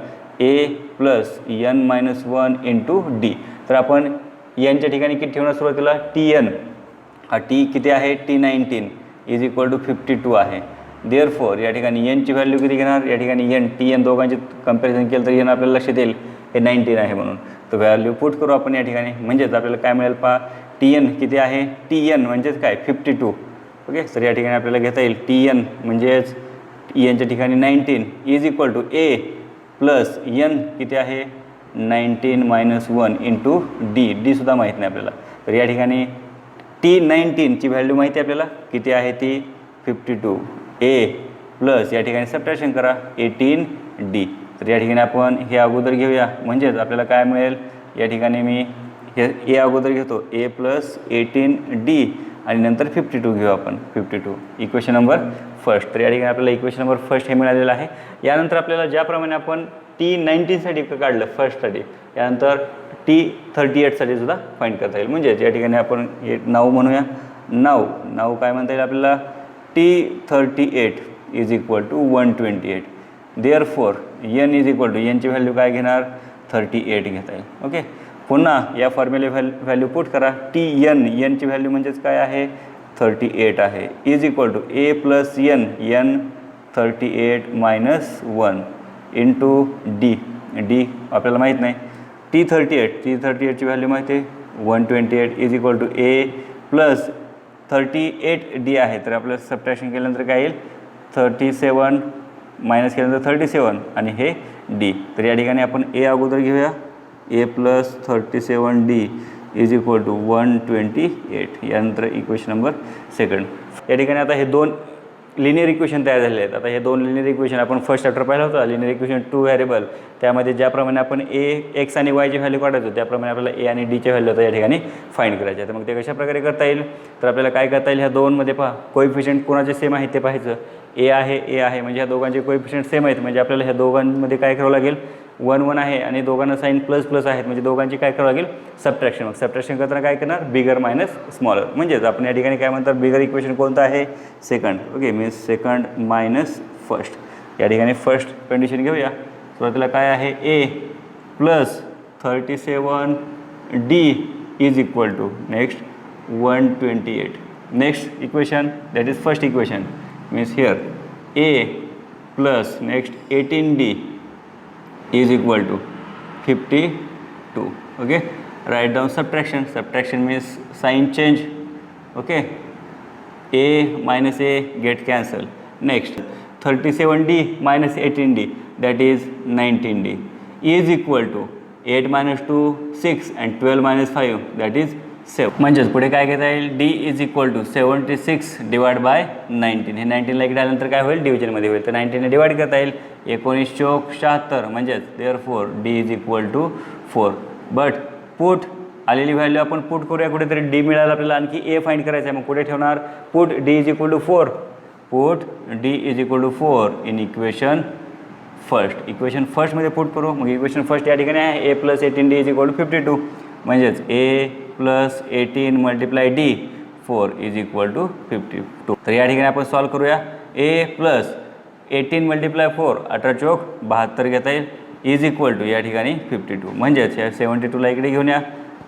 A plus n-1 into D. तर आपण यांच्या ठिकाणी किती ठेवणार, सुरुवातीला TN हा टी किती आहे, T19 इज इक्वल टू 52 आहे. देअरफॉर या ठिकाणी एनची व्हॅल्यू किती घेणार, या ठिकाणी TN दोघांचे कंपॅरिझन केलं तर एन आपल्याला लक्षात येईल हे 19 आहे म्हणून. तर व्हॅल्यू पुट करू आपण या ठिकाणी, म्हणजेच आपल्याला काय मिळेल पहा, TN किती आहे, TN म्हणजेच काय 52. ओके, तर या ठिकाणी आपल्याला घेता येईल TN म्हणजेच एनच्या ठिकाणी 19 is equal to A plus n किती आहे 19 - 1 इंटू डी सुद्धा माहीत नाही आपल्याला. तर या ठिकाणी T19ची व्हॅल्यू माहिती आहे आपल्याला किती आहे, ती 52 A प्लस या ठिकाणी सबट्रॅक्शन करा 18D. तर या ठिकाणी आपण हे अगोदर घेऊया, म्हणजेच आपल्याला काय मिळेल, या ठिकाणी मी हे A अगोदर घेतो, A प्लस 18D आणि नंतर 52 घेऊ आपण, 52 इक्वेशन नंबर फर्स्ट. तर या ठिकाणी आपल्याला इक्वेशन नंबर फर्स्ट हे मिळालेलं आहे. यानंतर आपल्याला ज्याप्रमाणे आपण T19साठी काढलं फर्स्टसाठी, यानंतर T38साठी सुद्धा फाइंड करता येईल. म्हणजेच या ठिकाणी आपण हे नाव म्हणूया, नाव काय म्हणता येईल आपल्याला, T38 is equal to 128. Therefore n is equal to एनची व्हॅल्यू काय घेणार, 38 घेता येईल. ओके, पुन्हा या फॉर्म्युले व्हॅल्यू पुट करा, एनची व्हॅल्यू म्हणजेच काय आहे, 38 आहे, is equal to A plus n 38 - 1 into D आपल्याला माहीत नाही, T38ची व्हॅल्यू माहिती आहे 128 is equal to A plus 38D आहे. तर आपल्याला सबट्रॅक्शन केल्यानंतर काय येईल, 37 मायनस केल्यानंतर 37 आणि हे D. तर या ठिकाणी आपण A अगोदर घेऊया, A plus 37D is equal to 128. यानंतर इक्वेशन नंबर सेकंड. या ठिकाणी आता हे दोन लिनियर इक्वेशन तयार झालेले आहेत. आता हे दोन लिनियर इक्वेशन आपण फर्स्ट चॅप्टर पाहिलं होतं, लिनियर इक्वेशन 2 व्हेरिएबल, त्यामध्ये ज्याप्रमाणे आपण एक्स आणि वायची व्हॅल्यू काढायचो त्याप्रमाणे आपल्याला ए आणि डीच्या व्हॅल्यू आता या ठिकाणी फाइंड करायच्या. तर मग ते कशा प्रकारे करता येईल, तर आपल्याला काय करता येईल, ह्या दोनमध्ये पहा कोएफिशियंट कोणाचे सेम आहे ते पाहायचं. ए आहे म्हणजे ह्या दोघांचे कोएफिशियंट सेम आहेत, म्हणजे आपल्याला ह्या दोघांमध्ये काय करावं लागेल, 1 1 आहे आणि दोघांना साईन प्लस आहेत, म्हणजे दोघांची काय करावं लागेल, सबट्रॅक्शन. मग सबट्रॅक्शन करताना काय करणार, बिगर मायनस स्मॉलर. म्हणजेच आपण या ठिकाणी काय म्हणतात, बिगर इक्वेशन कोणतं आहे, second. Okay, means second minus first. या ठिकाणी फर्स्ट कंडिशन घेऊया, सुरुवातीला काय आहे, A plus 37D is equal to next 128. Next equation that is first equation, means here A plus next 18D is equal to 52. Okay, write down subtraction means sign change. Okay, A minus A get cancel. Next 37D minus 18D, that is 19D, is equal to 8 minus 2 6 and 12 minus 5, that is 7. म्हणजेच पुढे काय घेता येईल, D is equal to 76 divide by 19. हे 19ला इकडे आल्यानंतर काय होईल, डिव्हिजनमध्ये होईल, तर 19ने डिवाइड करता येईल. 19 चौक 76 म्हणजेच therefore D is equal to 4. But put आलेली व्हॅल्यू आपण पुट करूया कुठेतरी, D मिळाला आपल्याला, आणखी A फाइंड करायचं आहे. मग कुठे ठेवणार, put D is equal to 4, put D is equal to 4 in equation first. Equation फर्स्टमध्ये पुट करू. मग इक्वेशन फर्स्ट या ठिकाणी आहे A plus 18D is equal to 52. म्हणजेच A plus 18 multiply D 4 is equal to 52. तर या ठिकाणी आपण सॉल्व करूया. A प्लस 18 मल्टिप्लाय 4 18 चौक 72 घेता येईल, इज इक्वल टू या ठिकाणी 52. म्हणजेच या 72ला इकडे घेऊन या,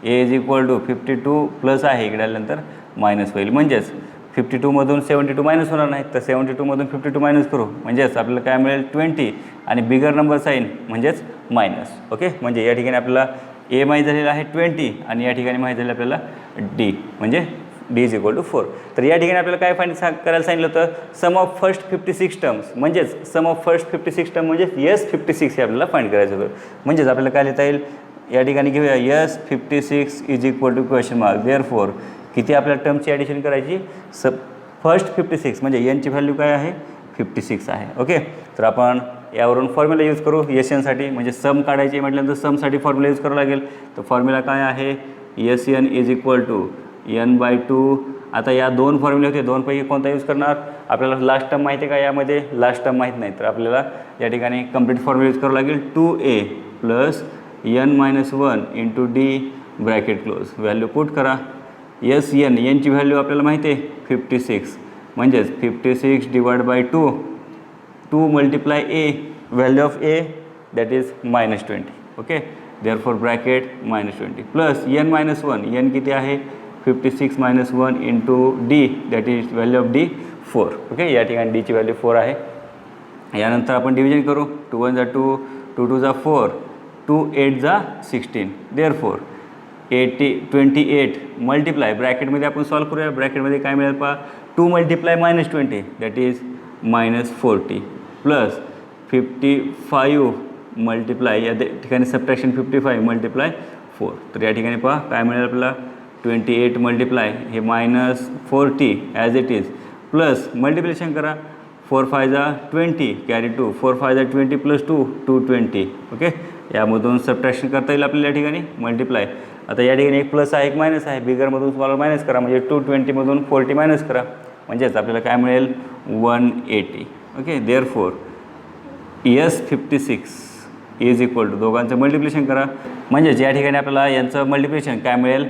A is equal to 52 plus आहे, इकडे आल्यानंतर मायनस होईल. म्हणजेच 52मधून 72 मायनस होणार नाही, तर 72मधून 52 मायनस करू, म्हणजेच आपल्याला काय मिळेल 20 आणि बिगर नंबर साईन म्हणजेच मायनस. ओके, म्हणजे या ठिकाणी आपल्याला A माहीत झालेला आहे 20 आणि या ठिकाणी माहीत झालेलं आपल्याला D, म्हणजे डी इज इक्वल टू 4. तर या ठिकाणी आपल्याला काय करायला सांगितलं होतं, सम ऑफ फर्स्ट 56 टर्म्स, म्हणजेच सम ऑफ फर्स्ट 56 टर्म म्हणजेच S56 हे आपल्याला फाइंड करायचं होतं. म्हणजेच आपल्याला काय लिहिता येईल, या ठिकाणी घेऊया S56 is equal to question mark. Therefore किती आपल्याला टर्मची ॲडिशन करायची, फर्स्ट 56 म्हणजे एनची व्हॅल्यू काय आहे 56 आहे. ओके, तर आपण यावरून फॉर्म्युला यूज करू एस एनसाठी, म्हणजे सम काढायची म्हटल्यानंतर समसाठी फॉर्म्युला यूज करावं लागेल. तर फॉर्म्युला काय आहे, S N is equal to n/2. आता या दोन फॉर्म्युले होते, दोनपैकी कोणता यूज करणार, आपल्याला लास्ट टर्म माहिती आहे का, यामध्ये लास्ट टर्म माहीत नाही, तर आपल्याला या ठिकाणी कंप्लीट फॉर्म्युला यूज करावं लागेल. 2a plus n-1 into D bracket close, value put करा. एनची व्हॅल्यू आपल्याला माहिती आहे 56, म्हणजेच 56 divide by 2 multiply a, value of a that is -20. Okay, therefore bracket -20 plus n-1, n किती आहे 56 - 1 into D that is value of D 4. Okay, या ठिकाणी डीची व्हॅल्यू 4 आहे. यानंतर आपण डिव्हिजन करू. 2 1 2, 2 2 4, 2 8 16. देअरफॉर 28 मल्टिप्लाय ब्रॅकेटमध्ये आपण सॉल्व करूया. ब्रॅकेटमध्ये काय मिळेल पहा, 2 multiply -20 that is -40 plus 55 multiply, या ठिकाणी सबट्रॅक्शन 55 मल्टिप्लाय 4. तर या ठिकाणी पहा काय मिळेल आपल्याला, 28 मल्टिप्लाय हे -40 as it is, plus multiplication करा, 4 5 20 कॅरी 2, 4 5 20 प्लस 2 220. ओके, यामधून सबट्रॅक्शन करता येईल आपल्याला या ठिकाणी मल्टिप्लाय. आता या ठिकाणी एक प्लस आहे एक मायनस आहे, बिगरमधून स्मॉलर मायनस करा, म्हणजे 220मधून 40 मायनस करा, म्हणजेच आपल्याला काय मिळेल 180. Okay, therefore S56 is equal to, दोघांचं मल्टिप्लिकेशन करा, म्हणजेच या ठिकाणी आपल्याला यांचं मल्टिप्लिकेशन काय मिळेल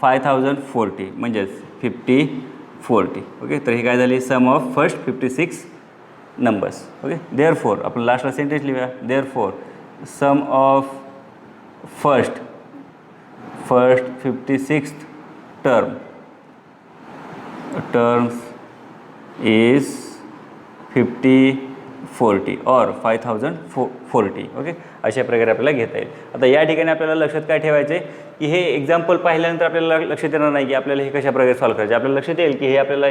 5040, म्हणजेच 5040. ओके, तर हे काय झाली sum of first 56 numbers. Okay, therefore आपण लास्टला सेंटेन्स लिहूया. Therefore sum of first 56th terms is 5040 or 5040. Okay, अशा प्रकारे आपल्याला घेता येईल. आता या ठिकाणी आपल्याला लक्षात काय ठेवायचं आहे की हे एक्झाम्पल पाहिल्यानंतर आपल्याला लक्षात येणार नाही की आपल्याला हे कशा प्रकारे सॉल्व करायचे. आपल्याला लक्षात येईल की हे आपल्याला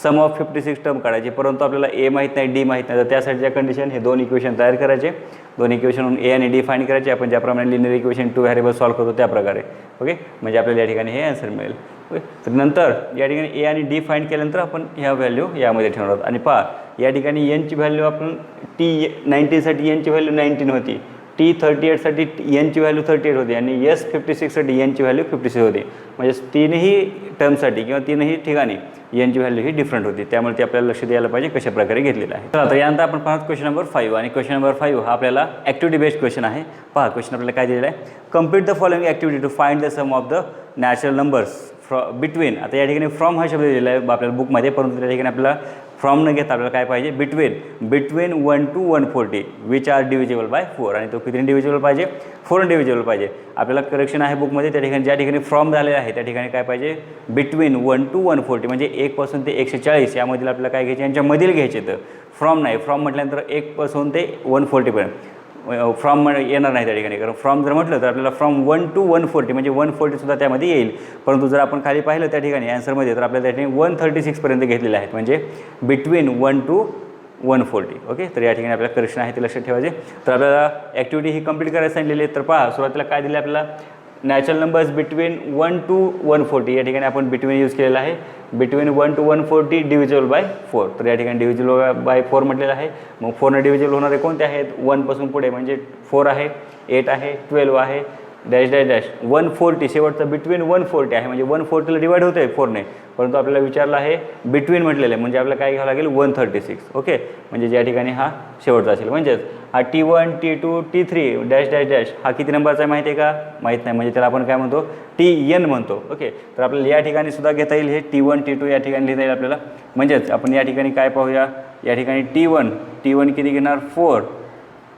सम ऑफ 56 टर्म काढायचे, परंतु आपल्याला ए माहीत नाही डी माहीत नाही. तर त्यासाठीच्या कंडिशन हे दोन इक्वेशन तयार करायचे, दोन इक्वेशनहून ए आणि डी फाइंड करायचे. आपण ज्याप्रमाणे लिनियर इक्वेशन 2 व्हेरिएबल सॉल्व करतो त्याप्रकारे. ओके, म्हणजे आपल्याला या ठिकाणी हे आन्सर मिळेल. ओके, तर नंतर या ठिकाणी ए आणि डी फाइंड केल्यानंतर आपण ह्या व्हॅल्यू यामध्ये ठेवणार आहोत. आणि पहा या ठिकाणी एनची व्हॅल्यू आपण T19साठी एनची व्हॅल्यू 19 होती, T38साठी एनची व्हॅल्यू 38 होती आणि S56साठी एनची व्हॅल्यू 56 होती. म्हणजे तीनही टर्मसाठी किंवा तीनही ठिकाणी एनची व्हॅल्यू ही डिफरंट होती, त्यामुळे ते आपल्याला लक्ष द्यायला पाहिजे कशा प्रकारे घेतलेलं आहे. तर आता यानंतर आपण पाहतो क्वेश्चन नंबर 5, आणि क्वेश्चन नंबर 5 हा आपल्याला ॲक्टिव्हिटी बेस्ड क्वेश्चन आहे. पहा क्वेश्चन आपल्याला काय दिलेलं आहे, complete the following activity to find the sum of the natural numbers between. आता या ठिकाणी फ्रॉम हा शब्द दिलेला आहे आपल्याला बुकमध्ये, परंतु त्या ठिकाणी आपल्याला फ्रॉम न घेता आपल्याला काय पाहिजे, between 1 to 140 which are divisible by 4. आणि तो किती डिव्हिजिबल पाहिजे, 4 डिव्हिजिबल पाहिजे. आपल्याला करेक्शन आहे बुकमध्ये, त्या ठिकाणी ज्या ठिकाणी फ्रॉम झालेलं आहे त्या ठिकाणी काय पाहिजे, बिटवीन 1 to 140 म्हणजे 1 पासून ते 140 यामधील आपल्याला काय घ्यायचे, यांच्यामधील घ्यायचे. तर फ्रॉम नाही, फ्रॉम म्हटल्यानंतर 1 पासून ते 140 पर्यंत फ्रॉम येणार नाही त्या ठिकाणी, कारण फ्रॉम जर म्हटलं तर आपल्याला फ्रॉम 1 to 140 म्हणजे 140 सुद्धा त्यामध्ये येईल. परंतु जर आपण खाली पाहिलं त्या ठिकाणी ॲन्सरमध्ये तर आपल्याला त्या ठिकाणी 136 पर्यंत घेतलेले आहेत, म्हणजे बिटवीन 1 to 140. ओके, तर या ठिकाणी आपल्याला करेक्शन आहे ते लक्षात ठेवायचे. तर आपल्याला ॲक्टिव्हिटी ही कंप्लीट करायला सांगितलेली आहे. तर पहा सुरुवातीला काय दिले आपल्याला, नॅचरल नंबर्स बिटवीन 1 to 140. या ठिकाणी आपण बिटवीन यूज केलेला आहे, बिटवीन 1 to 140 डिव्हिजिबल बाय 4. तर या ठिकाणी डिव्हिजिबल बाय 4 म्हटलेलं आहे. मग 4ने डिव्हिजिबल होणारे कोणते आहेत, 1 पासून पुढे म्हणजे 4 आहे, 8 आहे, 12 आहे, डॅश डॅश डॅश 140 शेवटचं बिटवीन 140 आहे, म्हणजे 140ला डिवाइड होते 4ने, परंतु आपल्याला विचारलं आहे बिटवीन म्हटलेलं आहे, म्हणजे आपल्याला काय घ्यावं लागेल 136. ओके, म्हणजे ज्या ठिकाणी हा शेवटचा असेल, म्हणजेच हा T1 T2 T3 dash dash dash हा किती नंबरचा आहे माहिती आहे का, माहीत नाही, म्हणजे त्याला आपण काय म्हणतो TN म्हणतो. ओके, तर आपल्याला या ठिकाणी सुद्धा घेता येईल, हे T1 T2 या ठिकाणी लिहिता येईल आपल्याला. म्हणजेच आपण या ठिकाणी काय पाहूया, या ठिकाणी T1 किती घेणार 4,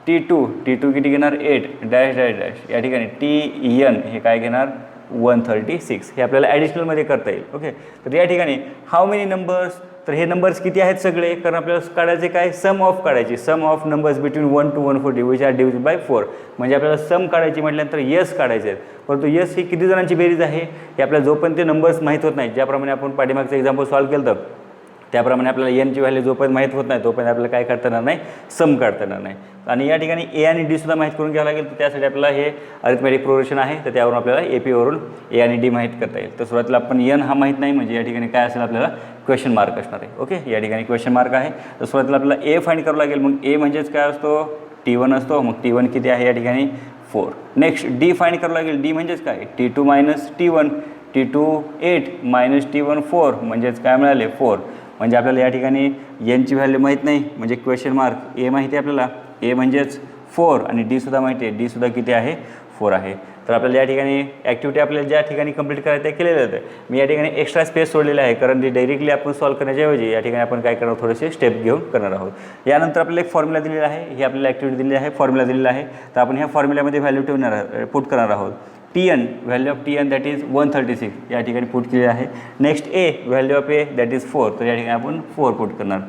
T2 किती घेणार 8 डॅश डॅश डॅश, या ठिकाणी TN हे काय घेणार 136. हे आपल्याला ॲडिशनलमध्ये करता येईल. ओके, तर या ठिकाणी हाऊ मेनी नंबर्स तर हे नंबर्स किती आहेत सगळे, कारण आपल्याला काढायचे काय, सम ऑफ काढायची, sum of numbers between 1 to 140 which are divisible by 4. म्हणजे आपल्याला सम काढायची म्हटल्यानंतर यस काढायचे आहेत, परंतु यस ही किती जणांची बेरीज आहे हे आपल्याला जोपर्यंत ते नंबर्स माहीत होत नाहीत, ज्याप्रमाणे आपण पाठीमागचं एक्झाम्पल सॉल्व केलं तर त्याप्रमाणे आपल्याला एनची व्हॅल्यू जोपर्यंत माहीत होत नाही तोपर्यंत आपल्याला काय करता येणार नाही, सम काढता येणार नाही. आणि या ठिकाणी ए आणि डी सुद्धा माहीत करून घ्यावं लागेल. तर त्यासाठी आपल्याला हे अरिथमेटिक प्रोग्रेशन आहे, तर त्यावरून आपल्याला एपीवरून ए आणि डी माहीत करता येईल. तर सुरुवातीला आपण एन हा माहीत नाही, म्हणजे या ठिकाणी काय असेल आपल्याला क्वेश्चन मार्क असणार आहे. ओके, या ठिकाणी क्वेश्चन मार्क आहे. तर सुरुवातीला आपल्याला ए फाइंड करावं लागेल. मग ए म्हणजेच काय असतो, T1 असतो. मग T1 किती आहे या ठिकाणी 4. नेक्स्ट डी फाइंड करावं लागेल. डी म्हणजेच काय, T2 minus T1, T2 8 minus T1 4 म्हणजेच काय मिळाले 4. म्हणजे आपल्याला या ठिकाणी एनची व्हॅल्यू माहीत नाही, म्हणजे क्वेश्चन मार्क. ए माहिती आहे आपल्याला, ए म्हणजेच 4 आणि डीसुद्धा माहिती आहे, डीसुद्धा किती आहे 4 आहे. तर आपल्याला या ठिकाणी ॲक्टिव्हिटी आपल्याला ज्या ठिकाणी कंप्लीट करायचं आहे केलेलं आहे. मी या ठिकाणी एक्स्ट्रा स्पेस सोडलेला आहे, कारण ती डायरेक्टली आपण सॉल्व करण्याच्याऐवजी या ठिकाणी आपण काय करणार, थोडेसे स्टेप घेऊन करणार आहोत. यानंतर आपल्याला एक फॉर्म्युला दिलेला आहे, ही आपल्याला ॲक्टिव्हिटी दिलेली आहे, फॉर्म्युला दिलेला आहे. तर आपण ह्या फॉर्म्युल्यामध्ये व्हॅल्यू ठेवणार पुट करणार आहोत. Tn value of Tn that is 136 या ठिकाणी पुट केलेली आहे. Next A value of A that is 4, तर या ठिकाणी आपण 4 पुट करणार.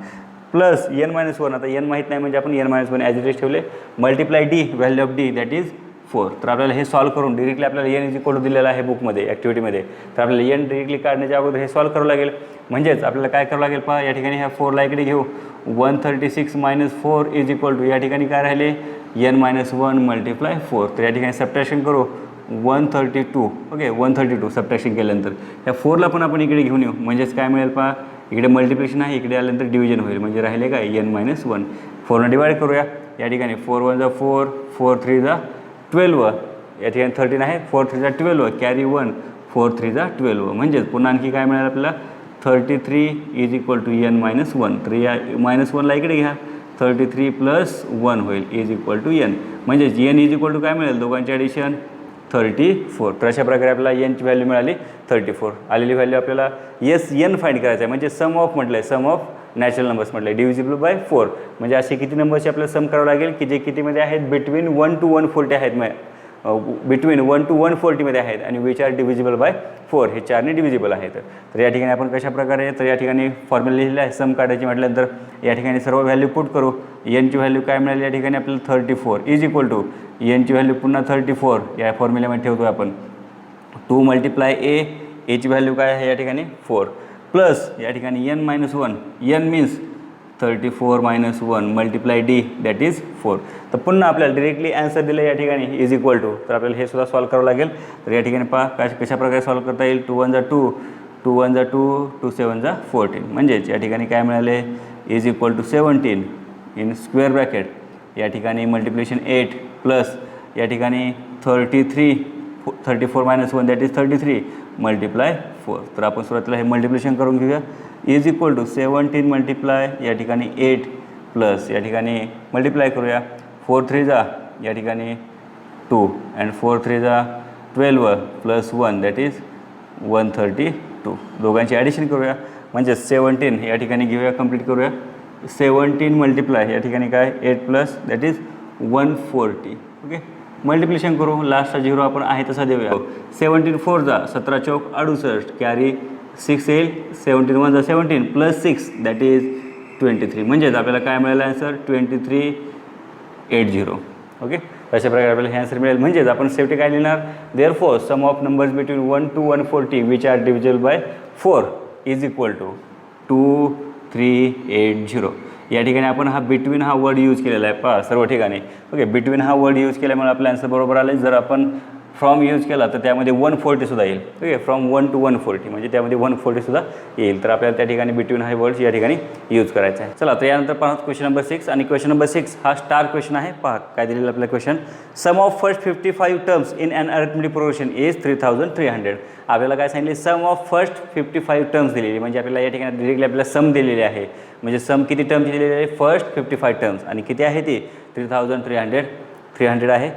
प्लस n-1, आता n माहीत नाही म्हणजे आपण n-1 ॲज इट इज ठेवले. Multiply D value of D that is 4. तर आपल्याला हे सॉल्व करून डिरेक्टली आपल्याला n इज इक्वल टू दिलेला आहे बुकमध्ये ॲक्टिव्हिटीमध्ये. तर आपल्याला n डिरेक्टली काढण्याच्या अगोदर हे सॉल्व करावं लागेल. म्हणजेच आपल्याला काय करावं लागेल पहा, या ठिकाणी ह्या 4ला इकडे घेऊ. 136 मायनस 4 इज इक्वल टू या ठिकाणी काय राहिले n-1 मल्टिप्लाय 4. तर या ठिकाणी सबट्रॅक्शन करू 132. ओके, 132 सबट्रॅक्शन केल्यानंतर या 4ला पण आपण इकडे घेऊन येऊ. म्हणजेच काय मिळेल पहा, इकडे मल्टिप्लिकेशन आहे, इकडे आल्यानंतर डिव्हिजन होईल. म्हणजे राहिले काय n-1. 4ने डिवाइड करूया. या ठिकाणी 4 1 जा 4, 4 3 जा 12. या ठिकाणी 13 आहे, 4 3 जा 12, कॅरी 1, 4 3 जा 12. म्हणजेच पुन्हा आणखी काय मिळेल आपल्याला 33 इज इक्वल टू n-1. तर या -1ला इकडे घ्या, 33 प्लस 1 होईल इज इक्वल टू n. म्हणजेच n इज इक्वल टू काय मिळेल, दोघांची ॲडिशन 34. तर अशा प्रकारे आपल्याला एनची व्हॅल्यू मिळाली 34. आलेली व्हॅल्यू आपल्याला एन फाइंड करायचं आहे. म्हणजे सम ऑफ म्हटलं आहे, सम ऑफ नॅचरल नंबर्स म्हटलं आहे, डिव्हिजिबल बाय 4. म्हणजे असे किती नंबर्सचे आपल्याला सम करावं लागेल की जे कितीमध्ये आहेत, बिटवीन 1 to 140 आहेत, बिटवीन 1 to 140 आहेत आणि विच आर डिव्हिजिबल बाय 4. हे 4ने डिव्हिजिबल आहेत. तर या ठिकाणी आपण कशा प्रकारे, तर या ठिकाणी फॉर्म्युला लिहिलेला आहे सम काढायची म्हटल्यानंतर या ठिकाणी सर्व व्हॅल्यू पुट करू. एनची व्हॅल्यू काय मिळाली या ठिकाणी आपल्याला 34 इज इक्वल टू एनची व्हॅल्यू पुन्हा 34 या फॉर्म्युल्यामध्ये ठेवतो आपण. 2 मल्टिप्लाय एची व्हॅल्यू काय आहे या ठिकाणी 4 प्लस या ठिकाणी n-1, n means 34 minus 1 multiply D that is 4. तर पुन्हा आपल्याला डिरेक्टली ॲन्सर दिलं या ठिकाणी इज इक्वल टू. तर आपल्याला हे सुद्धा सॉल्व करावं लागेल. तर या ठिकाणी पहा कशा प्रकारे सॉल्व करता येईल. 2 1 जा 2, 2 1 जा 2, 2 7 जा 14. म्हणजेच या ठिकाणी काय मिळाले is equal to 17 in square bracket. या ठिकाणी मल्टिप्लिकेशन 8 प्लस या ठिकाणी 34 मायनस 1 दॅट इज 33 मल्टिप्लाय 4. तर आपण सुरुवातीला हे मल्टिप्लिकेशन करून घेऊया. इज इक्वल टू 17 मल्टिप्लाय या ठिकाणी 8 प्लस या ठिकाणी मल्टिप्लाय करूया. 4 3 जा या ठिकाणी 2 अँड 4 3 जा 12 प्लस 1 दॅट इज 132. दोघांची ॲडिशन करूया. म्हणजे 17 या ठिकाणी घेऊया, कंप्लीट करूया. 17 मल्टिप्लाय या ठिकाणी काय 8 plus that is 140. Okay, multiplication करू. लास्टचा 0 आपण आहे तसा देऊया. 17 4 जा 17 चौक 68 कॅरी 6 येईल. 17 1 जा 17 प्लस 6 दॅट इज 23. म्हणजेच आपल्याला काय मिळालं आन्सर 2380. ओके, अशा प्रकारे आपल्याला हे आन्सर मिळेल. म्हणजेच आपण सेफ्टी काय लिहिणार, therefore sum of numbers between 1 to 140 which are divisible by 4 is equal to 2380. या ठिकाणी आपण हा बिटवीन हा वर्ड यूज केलेला आहे पहा सर्व ठिकाणी. ओके, बिटवीन हा वर्ड यूज केल्यामुळे आपला आन्सर बरोबर आला. जर आपण फ्रॉम यूज केला तर त्यामध्ये 140 सुद्धा येईल. ओके, फ्रॉम 1 to 140 म्हणजे त्यामध्ये 140 सुद्धा येईल. तर आपल्याला त्या ठिकाणी बिटवीन हा वर्ड्स या ठिकाणी यूज करायचा आहे. चला, तर यानंतर पहा क्वेश्चन नंबर 6. आणि क्वेश्चन नंबर 6 हा स्टार क्वेश्चन आहे. पहा काय दिलेलं आपला question. Sum of first 55 terms in an arithmetic progression is 3300. आपल्याला काय सांगितले, सम ऑफ फर्स्ट 55 टर्म्स दिलेली. म्हणजे आपल्याला या ठिकाणी डिरेक्टली आपल्याला सम दिलेली आहे. म्हणजे सम किती टर्म्स दिलेली आहे, फर्स्ट 55 टर्म्स आणि किती आहे ती 3300 आहे.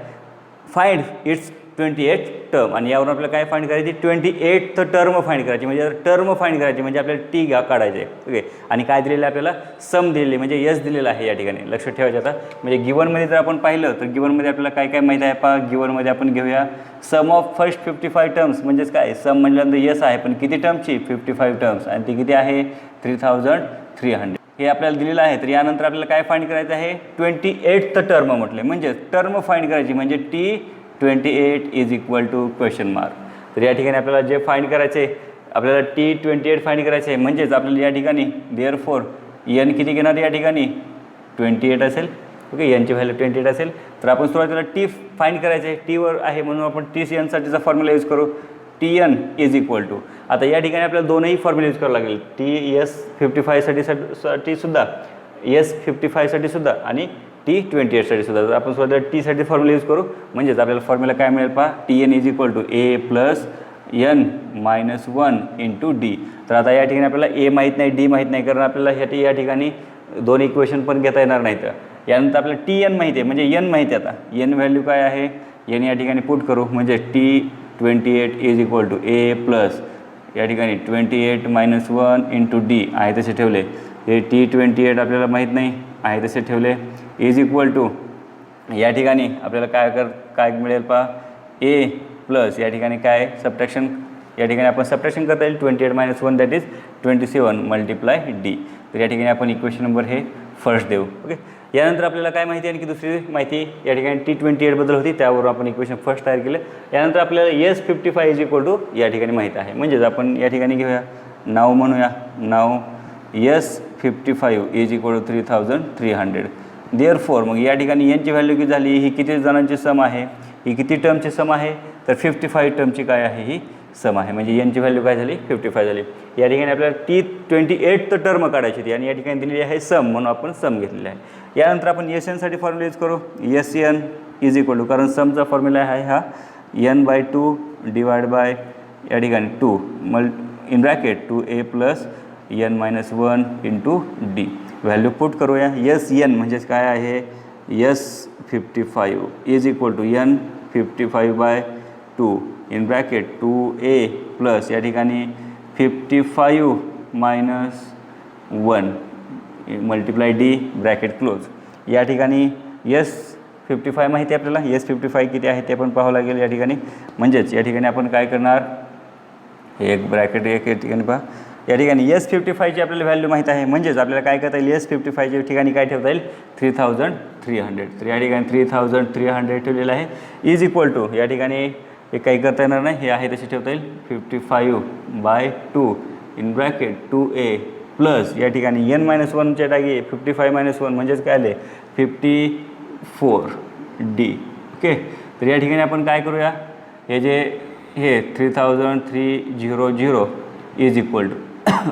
फाइंड इट्स 28 टर्म आणि यावरून आपल्याला काय फाइंड करायची 28th टर्म फाइंड करायची म्हणजे टर्म फाइंड करायची म्हणजे आपल्याला टी काढायचे ओके आणि काय दिलेलं आहे आपल्याला सम दिलेली म्हणजे यस दिलेलं आहे या ठिकाणी लक्षात ठेवायचं आता म्हणजे गिवनमध्ये जर आपण पाहिलं तर गिवनमध्ये आपल्याला काय काय माहीत आहे पहा गिवनमध्ये आपण घेऊया सम ऑफ फर्स्ट 55 टर्म्स म्हणजेच काय सम म्हटल्यानंतर यस आहे पण किती टर्मची 55 टर्म्स आणि ती किती आहे 3300 हे आपल्याला दिलेलं आहे तर यानंतर आपल्याला काय फाइंड करायचं आहे 28th टर्म म्हटले म्हणजे टर्म फाइंड करायची म्हणजे T 28 is equal to question mark तर या ठिकाणी आपल्याला जे फाइंड करायचे आपल्याला टी 28 फाइंड करायचे आहे म्हणजेच आपल्याला या ठिकाणी देअरफॉर एन किती घेणार या ठिकाणी 28 असेल ओके एनची व्हॅल्यू 28 असेल तर आपण सुरुवातीला टी फाइंड करायचे टीवर आहे म्हणून आपण टी सी एनसाठीचा फॉर्म्युला यूज करू T N is equal to आता या ठिकाणी आपल्याला दोनही फॉर्म्युला यूज करावं लागेल टी एस 55साठी सुद्धा एस 55साठी सुद्धा आणि टी 28साठी सुद्धा तर आपण सुरुवातीला टीसाठी फॉर्म्युला यूज करू म्हणजेच आपल्याला फॉर्म्युला काय मिळेल पहा T N is equal to A plus N -1 into D तर आता या ठिकाणी आपल्याला ए माहीत नाही डी माहीत नाही कारण आपल्याला या ठिकाणी दोन इक्वेशन पण घेता येणार नाहीत यानंतर आपल्याला टी एन माहिती आहे म्हणजे एन माहिती आहे आता एन व्हॅल्यू काय आहे एन या ठिकाणी पुट करू म्हणजे T 28 is equal to A plus या ठिकाणी 28 -1 इंटू डी आहे तसे ठेवले हे टी 28 आपल्याला माहीत नाही आहे तसे ठेवले इज इक्वल टू या ठिकाणी आपल्याला काय मिळेल पहा ए प्लस या ठिकाणी काय सबट्रॅक्शन या ठिकाणी आपण सबट्रॅक्शन करता येईल 28 -1 दॅट इज 27 मल्टिप्लाय डी तर या ठिकाणी आपण इक्वेशन नंबर हे फर्स्ट देऊ ओके यानंतर आपल्याला काय माहिती आहे की दुसरी माहिती या ठिकाणी टी 28 बद्दल होती त्यावरून आपण इक्वेशन फर्स्ट तयार केलं यानंतर आपल्याला एस 55 इज इक्वल टू या ठिकाणी माहीत आहे म्हणजेच आपण या ठिकाणी घेऊया नाव म्हणूया नाव S 55 is equal to 3300 therefore मग या ठिकाणी एनची व्हॅल्यू किती झाली ही किती जणांची सम आहे ही किती टर्मची सम आहे तर 55 टर्मची काय आहे ही सम आहे म्हणजे एनची व्हॅल्यू काय झाली 55 झाली या ठिकाणी आपल्याला टी 28th टर्म काढायची होती आणि या ठिकाणी दिलेली आहे सम म्हणून आपण सम घेतलेली आहे यानंतर आपण एस एनसाठी फॉर्म्युला यूज करू S N is equal to कारण समचा फॉर्म्युला आहे हा n/2 डिवाइड बाय या ठिकाणी 2 in bracket 2a plus n -1 into D value put करूया एस एन म्हणजेच काय आहे S 55 is equal to n 55/2 in bracket 2a plus या ठिकाणी 55 -1 मल्टिप्लाय डी ब्रॅकेट क्लोज या ठिकाणी एस 55 माहिती आहे आपल्याला एस 55 किती आहे ते पण पाहावं लागेल या ठिकाणी म्हणजेच या ठिकाणी आपण काय करणार एक ब्रॅकेट एक या ठिकाणी पहा या ठिकाणी एस 55ची आपल्याला व्हॅल्यू माहीत आहे म्हणजेच आपल्याला काय करता येईल एस 55च्या ठिकाणी काय ठेवता येईल 3300 तर या ठिकाणी 3300 ठेवलेलं आहे इज इक्वल टू या ठिकाणी हे काही करता येणार नाही हे आहे तसे ठेवता येईल 55/2 इन ब्रॅकेट 2a प्लस या ठिकाणी n -1च्या जागी 55 -1 म्हणजेच काय आले 54 डी ओके तर या ठिकाणी आपण काय करूया हे जे हे 3300 इज इक्वल टू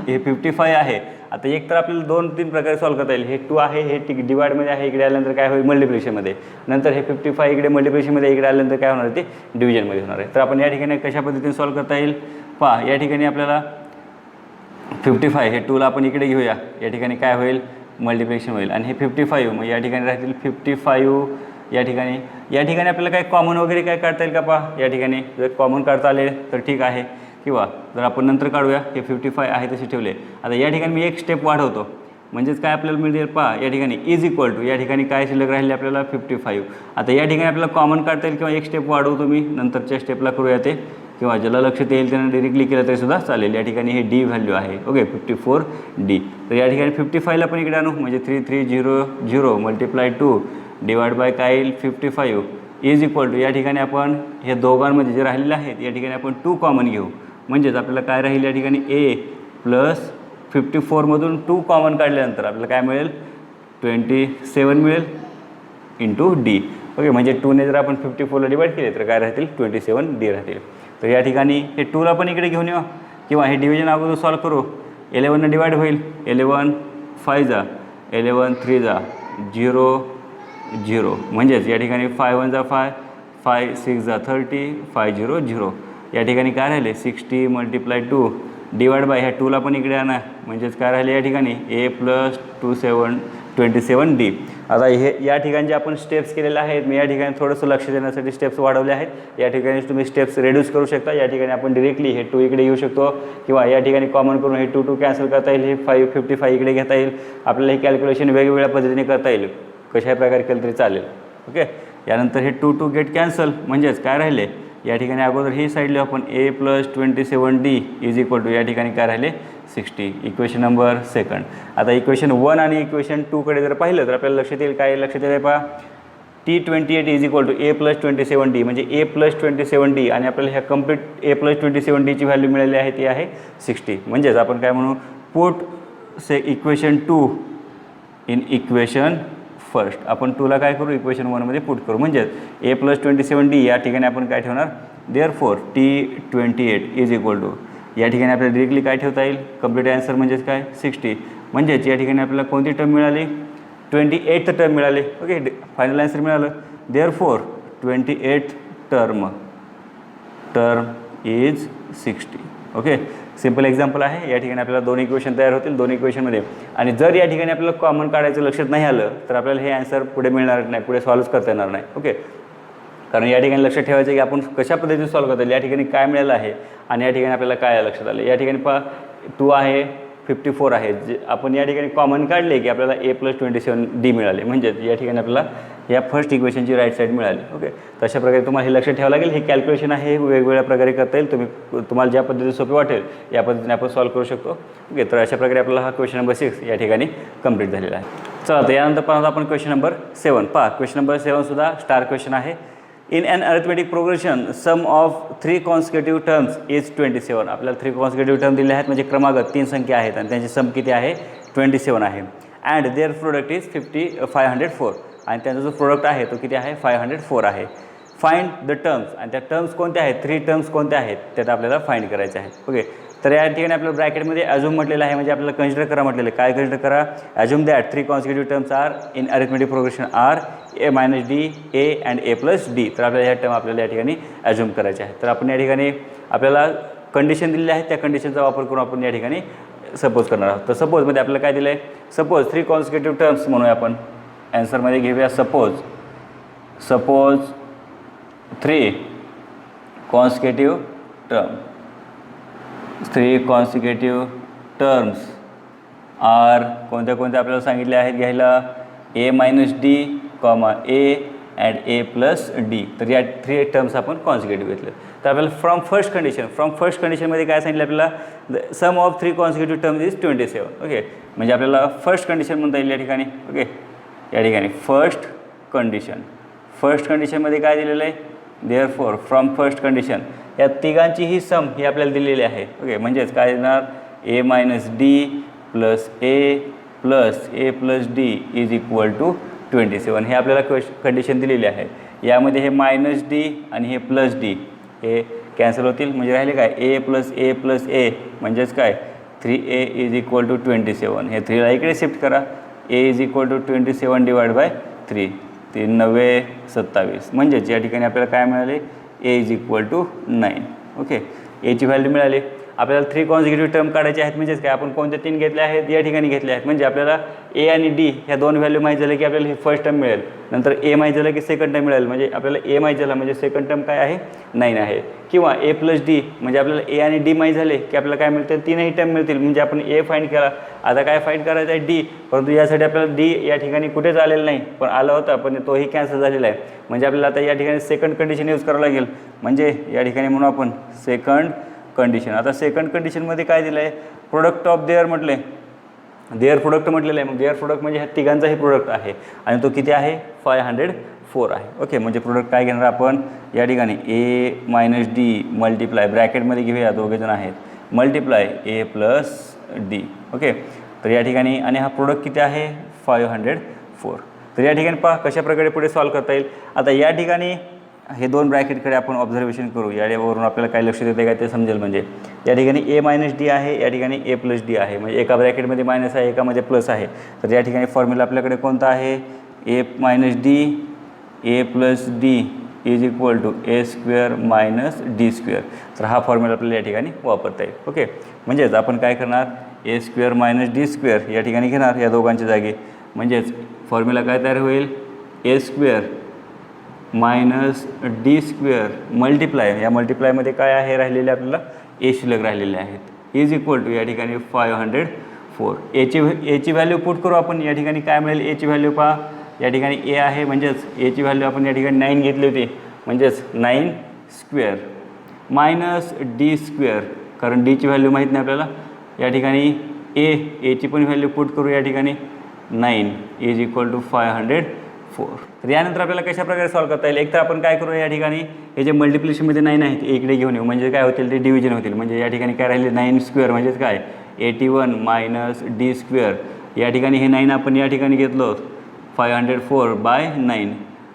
हे 55 आहे आता एक तर आपल्याला 2-3 प्रकारे सॉल्व करता येईल हे 2 आहे हे डिवाइडमध्ये आहे इकडे आल्यानंतर काय होईल मल्टिप्लिकेशनमध्ये नंतर हे 55 इकडे मल्टिप्लिकेशनमध्ये इकडे आल्यानंतर काय होणार ते डिव्हिजनमध्ये होणार आहे तर आपण या ठिकाणी कशा पद्धतीने सॉल्व करता येईल पहा या ठिकाणी आपल्याला 55 हे 2ला आपण इकडे घेऊया या ठिकाणी काय होईल मल्टिप्लिकेशन होईल आणि हे 55 मग या ठिकाणी राहतील 55 या ठिकाणी आपल्याला काय कॉमन वगैरे काय काढता येईल का पहा या ठिकाणी जर कॉमन काढता आले तर ठीक आहे किंवा जर आपण नंतर काढूया हे 55 आहे तसे ठेवले आता या ठिकाणी मी एक स्टेप वाढवतो म्हणजेच काय आपल्याला मिळेल पहा या ठिकाणी इज इक्वल टू या ठिकाणी काय शिल्लक राहिले आपल्याला 55 आता या ठिकाणी आपल्याला कॉमन काढता येईल किंवा एक स्टेप वाढवतो मी नंतरच्या स्टेपला करूया ते किंवा ज्याला लक्षात येईल त्यानं डायरेक्टली केलं तरीसुद्धा चालेल या ठिकाणी हे डी व्हॅल्यू आहे ओके 54 डी तर या ठिकाणी 55ला पण इकडे आणू म्हणजे 3300 मल्टिप्लाय 2 डिवाइड बाय काय येईल 55 इज इक्वल टू या ठिकाणी आपण हे दोघांमध्ये जे राहिलेले आहेत या ठिकाणी आपण 2 कॉमन घेऊ म्हणजेच आपल्याला काय राहील या ठिकाणी ए प्लस 54मधून 2 कॉमन काढल्यानंतर आपल्याला काय मिळेल 27 मिळेल इंटू डी ओके म्हणजे 2ने जर आपण 54ला डिवाइड केले तर काय राहतील 27 डी राहतील तर या ठिकाणी हे 2ला पण इकडे घेऊन येऊ किंवा हे डिव्हिजन अगोदर सॉल्व करू 11ने डिवाइड होईल 11 5 जा 11 3 जा 0 0 म्हणजेच या ठिकाणी 5 1 जा 5 5 6 जा 30 5 0 0 या ठिकाणी काय राहिले 60 मल्टिप्लाय 2 डिवाइड बाय ह्या 2ला पण इकडे आणा म्हणजेच काय राहिले या ठिकाणी ए प्लस 27 27D. आता हे या ठिकाणी जे आपण स्टेप्स केलेले आहेत, मी या ठिकाणी थोडंसं लक्ष देण्यासाठी स्टेप्स वाढवले आहेत. या ठिकाणी तुम्ही स्टेप्स रिड्यूस करू शकता. या ठिकाणी आपण डिरेक्टली हे 2 इकडे येऊ शकतो किंवा या ठिकाणी कॉमन करून हे 2 कॅन्सल करता येईल, हे 55 इकडे घेता येईल. आपल्याला हे कॅल्क्युलेशन वेगवेगळ्या पद्धतीने करता येईल, कशाही प्रकारे केलं तरी चालेल. ओके, यानंतर हे 2 गेट कॅन्सल, म्हणजेच काय राहिले या ठिकाणी अगोदर ही साईड लिहू आपण a + 27D is equal to या ठिकाणी काय राहिले 60. Equation number second. आता इक्वेशन 1 आणि इक्वेशन 2कडे जर पाहिलं तर आपल्याला लक्षात येईल, काय लक्षात येईल पहा, T28 is equal to a + 27D, म्हणजे a + 27D आणि आपल्याला ह्या कंप्लीट a + 27Dची व्हॅल्यू मिळाली आहे ती आहे 60. म्हणजेच आपण काय म्हणू, put say equation 2 in equation first. आपण 2ला काय करू, इक्वेशन 1मध्ये पुट करू. म्हणजेच a + 27D या ठिकाणी आपण काय ठेवणार, therefore T28 is equal to या ठिकाणी आपल्याला डिरेक्टली काय ठेवता येईल, कंप्लीट आन्सर म्हणजेच काय 60. म्हणजेच या ठिकाणी आपल्याला कोणती टर्म मिळाली, 28th टर्म मिळाली. ओके, फायनल आन्सर मिळालं. Therefore 28th term is 60. Okay, simple example आहे. या ठिकाणी आपल्याला 2 इक्वेशन तयार होतील, 2 इक्वेशनमध्ये. आणि जर या ठिकाणी आपल्याला कॉमन काढायचं लक्षात नाही आलं तर आपल्याला हे आन्सर पुढे मिळणार नाही, पुढे सॉल्व्ह करता येणार नाही. ओके, कारण या ठिकाणी लक्षात ठेवायचं की आपण कशा पद्धतीने सॉल्व्ह करता येईल, या ठिकाणी काय मिळालं आहे आणि या ठिकाणी आपल्याला काय लक्षात आलं. या ठिकाणी पहा 2 आहे, 54 आहे. जे आपण या ठिकाणी कॉमन काढले की आपल्याला a + 27D मिळाले. म्हणजेच या ठिकाणी आपल्याला या फर्स्ट इक्वेशनची राईट साईड मिळाली. ओके, तशा प्रकारे तुम्हाला हे लक्षात ठेवावं लागेल. हे कॅल्क्युलेशन आहे, हे वेगवेगळ्या प्रकारे करता येईल. तुम्हाला ज्या पद्धतीने सोपी वाटेल या पद्धतीने आपण सॉल्व्ह करू शकतो. ओके, तर अशा प्रकारे आपल्याला हा क्वेश्चन नंबर 6 या ठिकाणी कंप्लीट झालेला आहे. चला, तर यानंतर पाहतो आपण क्वेश्चन नंबर 7. पहा, क्वेश्चन नंबर 7 सुद्धा स्टार क्वेश्चन आहे. In an arithmetic progression sum of 3 consecutive terms is 27. आपल्याला 3 कॉन्सिक्युटिव्ह टर्म दिले आहेत, म्हणजे क्रमागत 3 संख्या आहेत आणि त्यांची सम किती आहे 27 आहे. अँड देअर प्रोडक्ट इज 504 आणि त्यांचा जो प्रोडक्ट आहे तो किती आहे 504 आहे. फाइंड द टर्म्स, आणि त्या टर्म्स कोणत्या आहेत, 3 टर्म्स कोणत्या आहेत त्यात आपल्याला फाइंड करायचे आहेत. ओके, तर या ठिकाणी आपल्याला ब्रॅकेटमध्ये ॲज्युम म्हटलेलं आहे, म्हणजे आपल्याला कन्सिडर करा म्हटलेलं आहे. काय कन्सिडर करा, assume that 3 consecutive terms are in arithmetic progression are a - d a and a + d. तर आपल्याला ह्या टर्म आपल्याला या ठिकाणी ॲज्युम करायचे आहेत. तर आपण या ठिकाणी आपल्याला कंडिशन दिलेली आहे, त्या कंडिशनचा वापर करून आपण या ठिकाणी सपोज करणार आहोत. तर सपोजमध्ये आपल्याला काय दिलं आहे, सपोज 3 कॉन्सिक्युटिव्ह टर्म्स म्हणूया आपण. ॲन्सरमध्ये घेऊया suppose 3 consecutive term. 3 consecutive terms R कोणत्या कोणत्या आपल्याला सांगितले आहेत घ्यायला, a - d, a and a + d. तर या 3 टर्म्स आपण कॉन्सिक्युटिव्ह घेतले. तर आपल्याला फ्रॉम फर्स्ट कंडिशनमध्ये काय सांगितलं आपल्याला, sum of 3 consecutive terms is 27. Okay, म्हणजे आपल्याला फर्स्ट कंडिशन म्हणता येईल या ठिकाणी. ओके, या ठिकाणी फर्स्ट कंडिशनमध्ये काय दिलेलं आहे, देअरफॉर फ्रॉम फर्स्ट कंडिशन या तिघांची ही सम ही आपल्याला दिलेली आहे. ओके, म्हणजेच काय देणार, a - d + a + d is equal to 27. हे आपल्याला कंडिशन दिलेली आहे. यामध्ये हे -d आणि हे +d हे कॅन्सल होतील, म्हणजे राहिले काय a + a म्हणजेच काय 3a इज इक्वल टू 27. हे 3ला इकडे शिफ्ट करा, a इज इक्वल टू 27 / 3, 3 × 9 = 27. म्हणजेच या ठिकाणी आपल्याला काय मिळाले, a is equal to 9. Okay, एची व्हॅल्यू मिळाली. आपल्याला 3 कॉन्सिक्युटिव्ह टर्म काढायचे आहेत, म्हणजेच काय आपण कोणते 3 घेतले आहेत या ठिकाणी घेतले आहेत. म्हणजे आपल्याला a आणि d ह्या 2 व्हॅल्यू माहीत झाले की आपल्याला हे फर्स्ट टर्म मिळेल, नंतर a माहीत झालं की सेकंड टर्म मिळेल. म्हणजे आपल्याला a माहीत झाला म्हणजे सेकंड टर्म काय आहे 9 आहे. किंवा a + d म्हणजे आपल्याला a आणि d माहीत झाले की आपल्याला काय मिळतील, 3ही टर्म मिळतील. म्हणजे आपण a फाइंड केला, आता काय फाइंड करायचं आहे d, परंतु यासाठी आपल्याला d या ठिकाणी कुठेच आलेलं नाही, पण आला होता पण तोही कॅन्सल झालेला आहे. म्हणजे आपल्याला आता या ठिकाणी सेकंड कंडिशन यूज करावं लागेल. म्हणजे या ठिकाणी म्हणू आपण सेकंड कंडिशन. आता सेकंड कंडिशनमध्ये काय दिलं आहे, प्रोडक्ट ऑफ देअर म्हटले, देअर प्रोडक्ट म्हटलेलं आहे. मग देअर प्रोडक्ट म्हणजे ह्या तिघांचाही प्रोडक्ट आहे आणि तो किती आहे 504 आहे. ओके, म्हणजे प्रोडक्ट काय घेणार आपण या ठिकाणी a - d मल्टिप्लाय ब्रॅकेटमध्ये घेऊया, दोघेजण आहेत, मल्टिप्लाय a + d. ओके, तर या ठिकाणी आणि हा प्रोडक्ट किती आहे 504. तर या ठिकाणी पहा कशा प्रकारे पुढे सॉल्व्ह करता येईल. आता या ठिकाणी हे 2 ब्रॅकेटकडे आपण ऑब्झर्वेशन करू, यावरून आपल्याला काय लक्ष देते काय ते समजेल. म्हणजे या ठिकाणी a - d आहे, या ठिकाणी a + d आहे, म्हणजे एका ब्रॅकेटमध्ये मायनस आहे, एकामध्ये प्लस आहे. तर या ठिकाणी फॉर्म्युला आपल्याकडे कोणता आहे, a - d a + d is equal to a² - d². तर हा फॉर्म्युला आपल्याला या ठिकाणी वापरता येईल. ओके, म्हणजेच आपण काय करणार, a² - d² या ठिकाणी घेणार या दोघांच्या जागी, म्हणजेच फॉर्म्युला काय तयार होईल, A square minus D square multiply, या मल्टिप्लायमध्ये काय आहे राहिलेले आपल्याला ए शिल्लक राहिलेले आहेत, इज इक्वल टू या ठिकाणी 504. एची व्हॅल्यू पुट करू आपण. या ठिकाणी काय मिळेल, एची व्हॅल्यू पहा, या ठिकाणी ए आहे म्हणजेच एची व्हॅल्यू आपण या ठिकाणी 9 घेतली होती, म्हणजेच 9 स्क्वेअर मायनस डी स्क्वेअर, कारण डीची व्हॅल्यू माहीत नाही आपल्याला. या ठिकाणी एची पण व्हॅल्यू पुट करू, या ठिकाणी 9 इज इक्वल टू 504. तर यानंतर आपल्याला कशा प्रकारे सॉल्व करता येईल, एक तर आपण काय करू, या ठिकाणी हे जे मल्टिप्लिकेशनमध्ये 9 आहेत इकडे घेऊन येऊ, म्हणजे काय होतील ते डिव्हिजन होतील. म्हणजे या ठिकाणी काय राहिले 9 स्क्वेअर म्हणजेच काय 81 मायनस डी स्क्वेअर. या ठिकाणी हे 9 आपण या ठिकाणी घेतलो 504 बाय 9,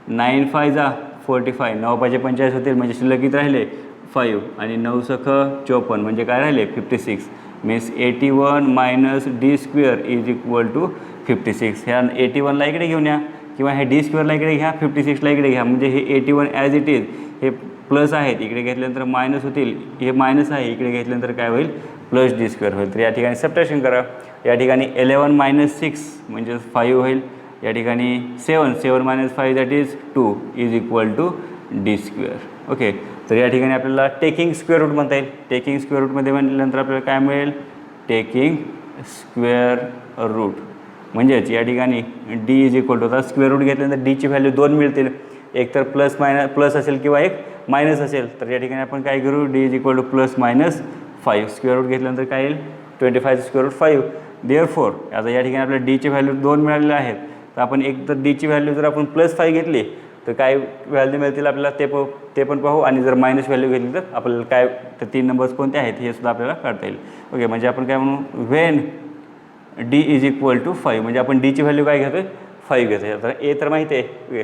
9 5 जा 45, 9 5 45 होतील, म्हणजे शिल्लक किती राहिले 5 आणि 9 सख 54 म्हणजे काय राहिले 56. Means 81 minus D square is equal to 56. ह्या 81ला इकडे घेऊन या किंवा हे डी स्क्वेअरला इकडे घ्या, 56ला इकडे घ्या, म्हणजे हे 81 ॲज इट इज हे प्लस आहेत, इकडे घेतल्यानंतर मायनस होतील, हे मायनस आहे इकडे घेतल्यानंतर काय होईल प्लस डी स्क्वेअर होईल. तर या ठिकाणी सबट्रॅक्शन करा. या ठिकाणी 11 मायनस 6 म्हणजे 5 होईल. या ठिकाणी 7 minus 5 that is 2 is equal to D square. Okay, तर या ठिकाणी आपल्याला टेकिंग स्क्वेअर रूट म्हणता येईल. टेकिंग स्क्वेअर रूटमध्ये म्हटल्यानंतर आपल्याला काय मिळेल, टेकिंग स्क्वेअर रूट म्हणजेच या ठिकाणी डी इज इक्वल टू, आता स्क्वेअर रूट घेतल्यानंतर डीची व्हॅल्यू 2 मिळतील, एक तर प्लस असेल किंवा एक मायनस असेल. तर या ठिकाणी आपण काय करू, D is equal to plus minus 5. Square root घेतल्यानंतर काय येईल 25 स्क्वेअर रूट 5. देअरफॉर आता या ठिकाणी आपल्याला डीची व्हॅल्यू 2 मिळालेले आहेत, तर आपण एक तर डीची व्हॅल्यू जर आपण प्लस 5 घेतली तर काय व्हॅल्यू मिळतील आपल्याला ते पण पाहू, आणि जर मायनस व्हॅल्यू घेतली तर आपल्याला काय, तर 3 नंबर्स कोणते आहेत हे सुद्धा आपल्याला काढता येईल. ओके, म्हणजे आपण काय म्हणू, when D is equal to 5, म्हणजे आपण डीची व्हॅल्यू काय घेतो आहे 5 घेतो आहे. तर ए तर माहिती आहे. ओके,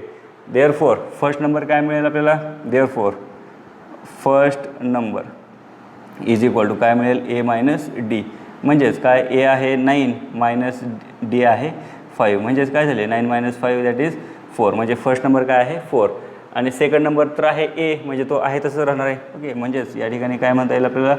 देअरफॉर फर्स्ट नंबर काय मिळेल आपल्याला, therefore first number is equal to काय मिळेल ए मायनस डी, म्हणजेच काय ए आहे 9 मायनस डी आहे 5, म्हणजेच काय झाले 9 मायनस 5 दॅट इज 4, म्हणजे फर्स्ट नंबर काय आहे 4. आणि सेकंड नंबर तर आहे ए, म्हणजे तो आहे तसं राहणार आहे. ओके, म्हणजेच या ठिकाणी काय म्हणता येईल आपल्याला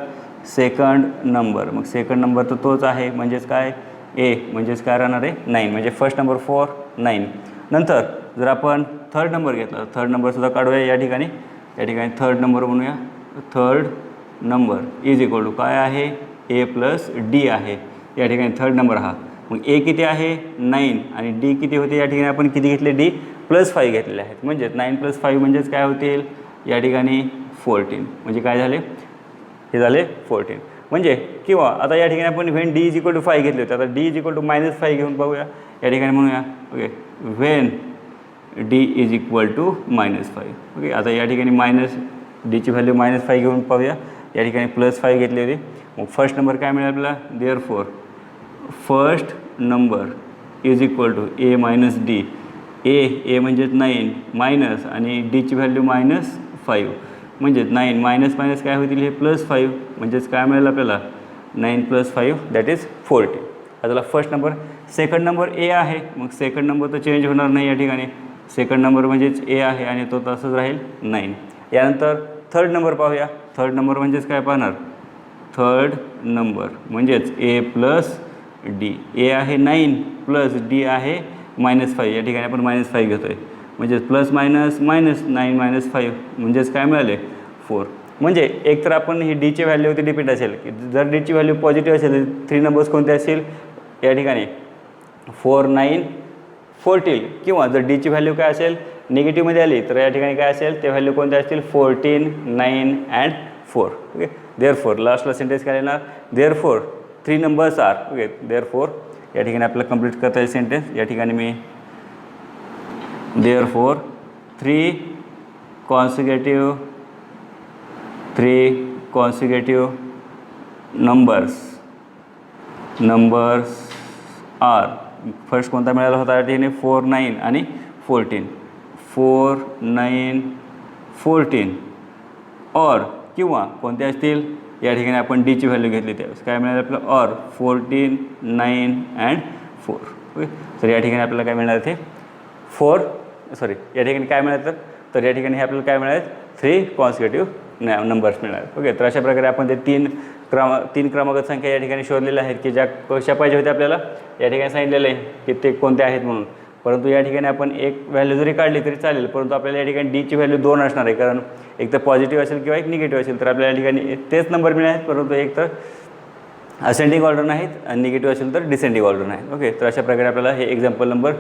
सेकंड नंबर, मग सेकंड नंबर तर तोच आहे, म्हणजेच काय ए, म्हणजेच काय राहणार आहे 9, म्हणजे फर्स्ट नंबर 4 9. नंतर जर आपण थर्ड नंबर घेतला, थर्ड नंबरसुद्धा काढूया. या ठिकाणी थर्ड नंबर म्हणूया, third number is equal to काय आहे ए प्लस डी आहे. या ठिकाणी थर्ड नंबर हा, मग ए किती आहे 9 आणि डी किती होते, या ठिकाणी आपण किती घेतले डी प्लस 5 घेतलेले आहेत, म्हणजेच 9 + 5 म्हणजेच काय होतील या ठिकाणी 14, म्हणजे काय झाले हे झाले 14. म्हणजे किंवा आता या ठिकाणी आपण when D is equal to 5 घेतले होते, आता डी इज इक्वल टू -5 घेऊन पाहूया. या ठिकाणी म्हणूया okay, when D is equal to -5. Okay, आता या ठिकाणी मायनस डीची व्हॅल्यू -5 घेऊन पाहूया. या ठिकाणी +5 घेतली होती, मग फर्स्ट नंबर काय मिळेल आपल्याला, therefore first number is equal to A minus D. A म्हणजेच 9 मायनस आणि डीची व्हॅल्यू -5, म्हणजेच 9 मायनस काय होतील हे +5, म्हणजेच काय मिळेल आपल्याला 9 + 5 दॅट इज 14. आता first number. Second number A आहे, मग सेकंड नंबर तर चेंज होणार नाही. या ठिकाणी सेकंड नंबर म्हणजेच ए आहे आणि तो तसंच राहील 9. यानंतर थर्ड नंबर पाहूया. थर्ड नंबर म्हणजेच काय पाहणार, थर्ड नंबर म्हणजेच ए प्लस डी. ए आहे 9 प्लस डी आहे -5. या ठिकाणी आपण -5 घेतो आहे, म्हणजेच प्लस मायनस मायनस 9 - 5 म्हणजेच काय मिळाले 4. म्हणजे एक तर आपण ही डीची व्हॅल्यूवरती डिपेंड असेल की जर डीची व्हॅल्यू पॉझिटिव्ह असेल तर 3 नंबर्स कोणते असतील या ठिकाणी 4 9 14, किंवा जर डीची व्हॅल्यू काय असेल निगेटिव्हमध्ये आली तर या ठिकाणी काय असेल ते व्हॅल्यू कोणते असतील 14 9 अँड 4. ओके, देअरफॉर लास्टला सेंटेन्स काय येणार, therefore 3 numbers are. Okay, therefore या ठिकाणी आपल्याला कंप्लीट करता येईल सेंटेन्स. या ठिकाणी मी therefore 3 consecutive numbers are. First कोणता मिळाला होता या ठिकाणी 4 9 आणि 14, 4 9 14, और किंवा कोणते असतील या ठिकाणी आपण डीची व्हॅल्यू घेतली त्यावेळेस काय मिळालं आपलं, और 14 9 अँड 4. ओके, तर या ठिकाणी आपल्याला काय मिळणार ते या ठिकाणी काय मिळालं तर या ठिकाणी हे आपल्याला काय मिळालं 3 consecutive नंबर्स मिळणार. ओके, तर अशा प्रकारे आपण ते तीन क्रमागत संख्या या ठिकाणी शोधलेल्या आहेत की ज्या कशा पाहिजे होत्या आपल्याला या ठिकाणी सांगितलेलं आहे की ते कोणत्या आहेत म्हणून. परंतु या ठिकाणी आपण एक व्हॅल्यू जरी काढली तरी चालेल, परंतु आपल्याला या ठिकाणी डीची व्हॅल्यू 2 असणार आहे, कारण एक तर पॉझिटिव्ह असेल किंवा एक निगेटिव्ह असेल. तर आपल्याला या ठिकाणी तेच नंबर मिळाले, परंतु एक तर असेंडिंग ऑर्डर नाहीत आणि निगेटिव्ह असेल तर डिसेंडिंग ऑर्डर नाहीत. ओके, तर अशा प्रकारे आपल्याला हे एक्झाम्पल नंबर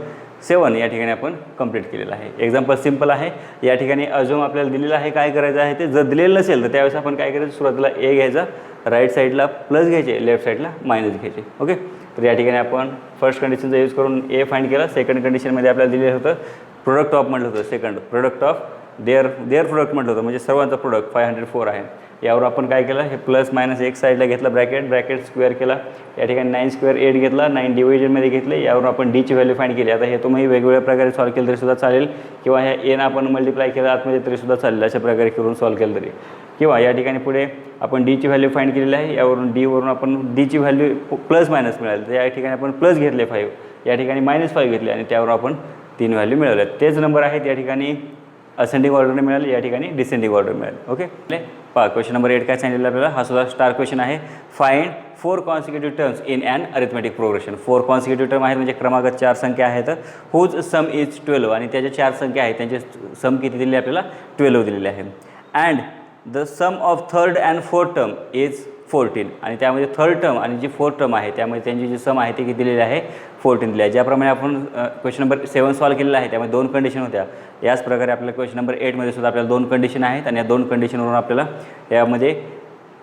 7 या ठिकाणी आपण कंप्लीट केलेलं आहे. एक्झाम्पल सिम्पल आहे. या ठिकाणी अजून आपल्याला दिलेलं आहे काय करायचं आहे ते. जर दिलेलं नसेल तर त्यावेळेस आपण काय करायचं, सुरुवातीला ए घ्यायचा, राईट साईडला प्लस घ्यायचे, लेफ्ट साईडला मायनस घ्यायचे. ओके, तर या ठिकाणी आपण फर्स्ट कंडिशनचा यूज करून ए फाइंड केला. सेकंड कंडिशनमध्ये आपल्याला दिलेलं होतं प्रोडक्ट ऑफ म्हटलं होतं, second product of their product म्हटलं होतं, म्हणजे सर्वांचा प्रोडक्ट 504 आहे. यावर आपण काय केलं, हे प्लस मायनस एक साईडला घेतलं ब्रॅकेट स्क्वेअर केला. या ठिकाणी 9 स्क्वेअर 8 घेतला, 9 डिव्हिजनमध्ये घेतले. यावरून आपण डीची व्हॅल्यू फाइंड केली. आता हे तुम्ही वेगवेगळ्या प्रकारे सॉल्व केलं तरीसुद्धा चालेल, किंवा ह्या एन आपण मल्टिप्लाय केलं आतमध्ये तरीसुद्धा चालेल. अशा प्रकारे करून सॉल्व केलं तरी, किंवा या ठिकाणी पुढे आपण डीची व्हॅल्यू फाइंड केलेली आहे. यावरून डीवरून आपण डीची व्हॅल्यू प्लस मायनस मिळाली, तर या ठिकाणी आपण प्लस घेतले 5, या ठिकाणी -5 घेतले आणि त्यावर आपण 3 व्हॅल्यू मिळवल्या. तेच नंबर आहेत या ठिकाणी असेंडिंग ऑर्डरने मिळाले, या ठिकाणी डिसेंडिंग ऑर्डर मिळाले. ओके, पहा क्वेश्चन नंबर 8 काय सांगितलेलं आपल्याला, हा सुद्धा स्टार क्वेश्चन आहे. Find 4 consecutive terms in an arithmetic progression. 4 consecutive term आहेत म्हणजे क्रमागत 4 संख्या आहेत, हुज सम इज 12 आणि त्याच्या 4 संख्या आहेत, त्यांचे सम किती दिले आपल्याला 12 दिलेले आहे. And the sum of third and fourth term is 14 आणि त्यामध्ये थर्ड टर्म आणि जी फोर्थ टर्म आहे त्यामध्ये त्यांची जी सम आहे ते किती दिलेली आहे 14 दिले आहे. ज्याप्रमाणे आपण क्वेश्चन नंबर 7 सॉल्व केलेला आहे त्यामध्ये 2 कंडिशन होत्या, याच प्रकारे आपल्याला क्वेश्चन नंबर 8 मध्ये सुद्धा आपल्याला 2 कंडिशन आहेत आणि या 2 कंडिशनवरून आपल्याला यामध्ये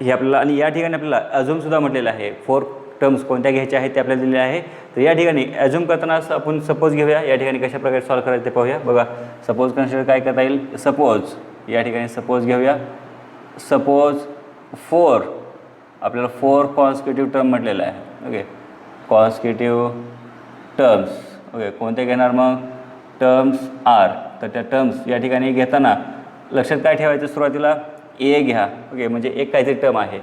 हे आपल्याला आणि या ठिकाणी आपल्याला अझूमसुद्धा म्हटलेलं आहे 4 टर्म्स कोणत्या घ्यायच्या आहेत ते आपल्याला दिलेले आहे. तर या ठिकाणी अझूम करताना आपण सपोज घेऊया, या ठिकाणी कशा प्रकारे सॉल्व करायचं ते पाहूया. बघा, सपोज कन्सिडर काय करता येईल, सपोज या ठिकाणी सपोज घेऊया, सपोज 4 आपल्याला 4 कॉन्सिक्युटिव्ह टर्म म्हटलेलं आहे. Okay, consecutive terms. ओके, कोणते घेणार मग, टर्म्स आर. तर त्या टर्म्स या ठिकाणी घेताना लक्षात काय ठेवायचं, सुरुवातीला ए घ्या. ओके, म्हणजे एक काहीतरी टर्म आहे,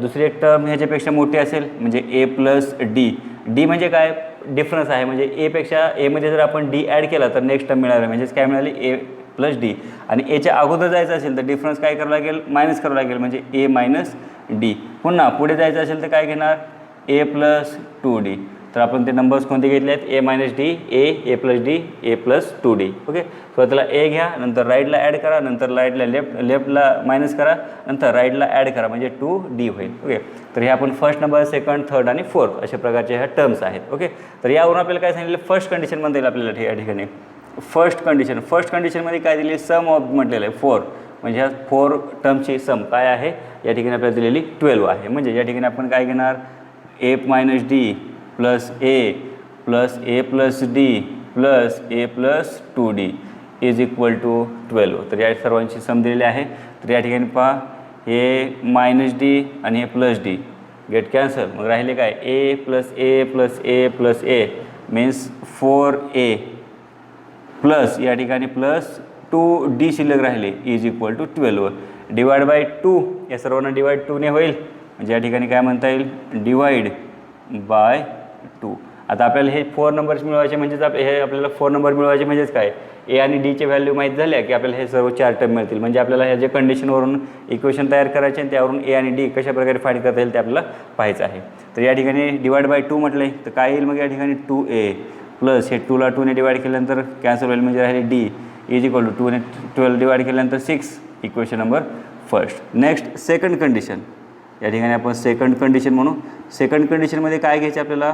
दुसरी एक टर्म ह्याच्यापेक्षा मोठी असेल म्हणजे ए प्लस डी. डी म्हणजे काय, डिफरन्स आहे, म्हणजे एपेक्षा एमध्ये जर आपण डी ॲड केला तर नेक्स्ट टर्म मिळालं, म्हणजेच काय मिळाली ए प्लस डी. आणि एच्या अगोदर जायचं असेल तर डिफरन्स काय करावं लागेल, मायनस करावं लागेल, म्हणजे ए मायनस डी. पुन्हा पुढे जायचं असेल तर काय घेणार, ए प्लस 2d. तर आपण ते नंबर्स कोणते घेतले आहेत, ए मायनस डी, ए प्लस डी, ए प्लस 2d. ओके, सुरुवातीला ए घ्या, नंतर राईटला ॲड करा, नंतर राईटला लेफ्टला मायनस करा, नंतर राईटला ॲड करा, म्हणजे 2d होईल. ओके, तर हे आपण फर्स्ट नंबर, सेकंड, थर्ड आणि फोर्थ अशा प्रकारचे ह्या टर्म्स आहेत. ओके, तर यावरून आपल्याला काय सांगितलं, फर्स्ट कंडिशन म्हणता येईल आपल्याला या ठिकाणी. फर्स्ट कंडिशनमध्ये काय दिली, सम ऑफ म्हटलेलं आहे 4, म्हणजे ह्या 4 टर्मची सम काय आहे या ठिकाणी आपल्याला दिलेली 12 आहे. म्हणजे या ठिकाणी आपण काय घेणार, A minus D plus A plus D plus A plus 2d is equal to 12. तर या सर्वांची सम दिलेली आहे. तर या ठिकाणी पहा, हे मायनस डी आणि हे प्लस डी गेट कॅन्सल, मग राहिले काय, A plus A means 4a plus या ठिकाणी प्लस 2d शिल्लक राहिले is equal to 12. Divide by 2, या सर्वांना डिवाइड 2ने होईल, म्हणजे या ठिकाणी काय म्हणता येईल, डिवाइड बाय 2. आता आपल्याला हे 4 नंबर्स मिळवायचे, म्हणजेच हे आपल्याला 4 नंबर मिळवायचे म्हणजेच काय, ए आणि डीचे व्हॅल्यू माहीत झाल्या की आपल्याला हे सर्व 4 टर्म मिळतील. म्हणजे आपल्याला ह्या जे कंडिशनवरून इक्वेशन तयार करायचे आणि त्यावरून ए आणि डी कशा प्रकारे फाइंड करता येईल ते आपल्याला पाहायचं आहे. तर या ठिकाणी डिवाइड बाय 2 म्हटले तर काय येईल, मग या ठिकाणी 2a प्लस हे 2ला 2ने डिवाइड केल्यानंतर कॅन्सल होईल, म्हणजे राहिले डी इज इक्वल टू 2ने 12 डिवाइड केल्यानंतर 6. Equation number first. Next second condition, या ठिकाणी आपण सेकंड कंडिशन म्हणू. सेकंड कंडिशनमध्ये काय घ्यायचे आपल्याला,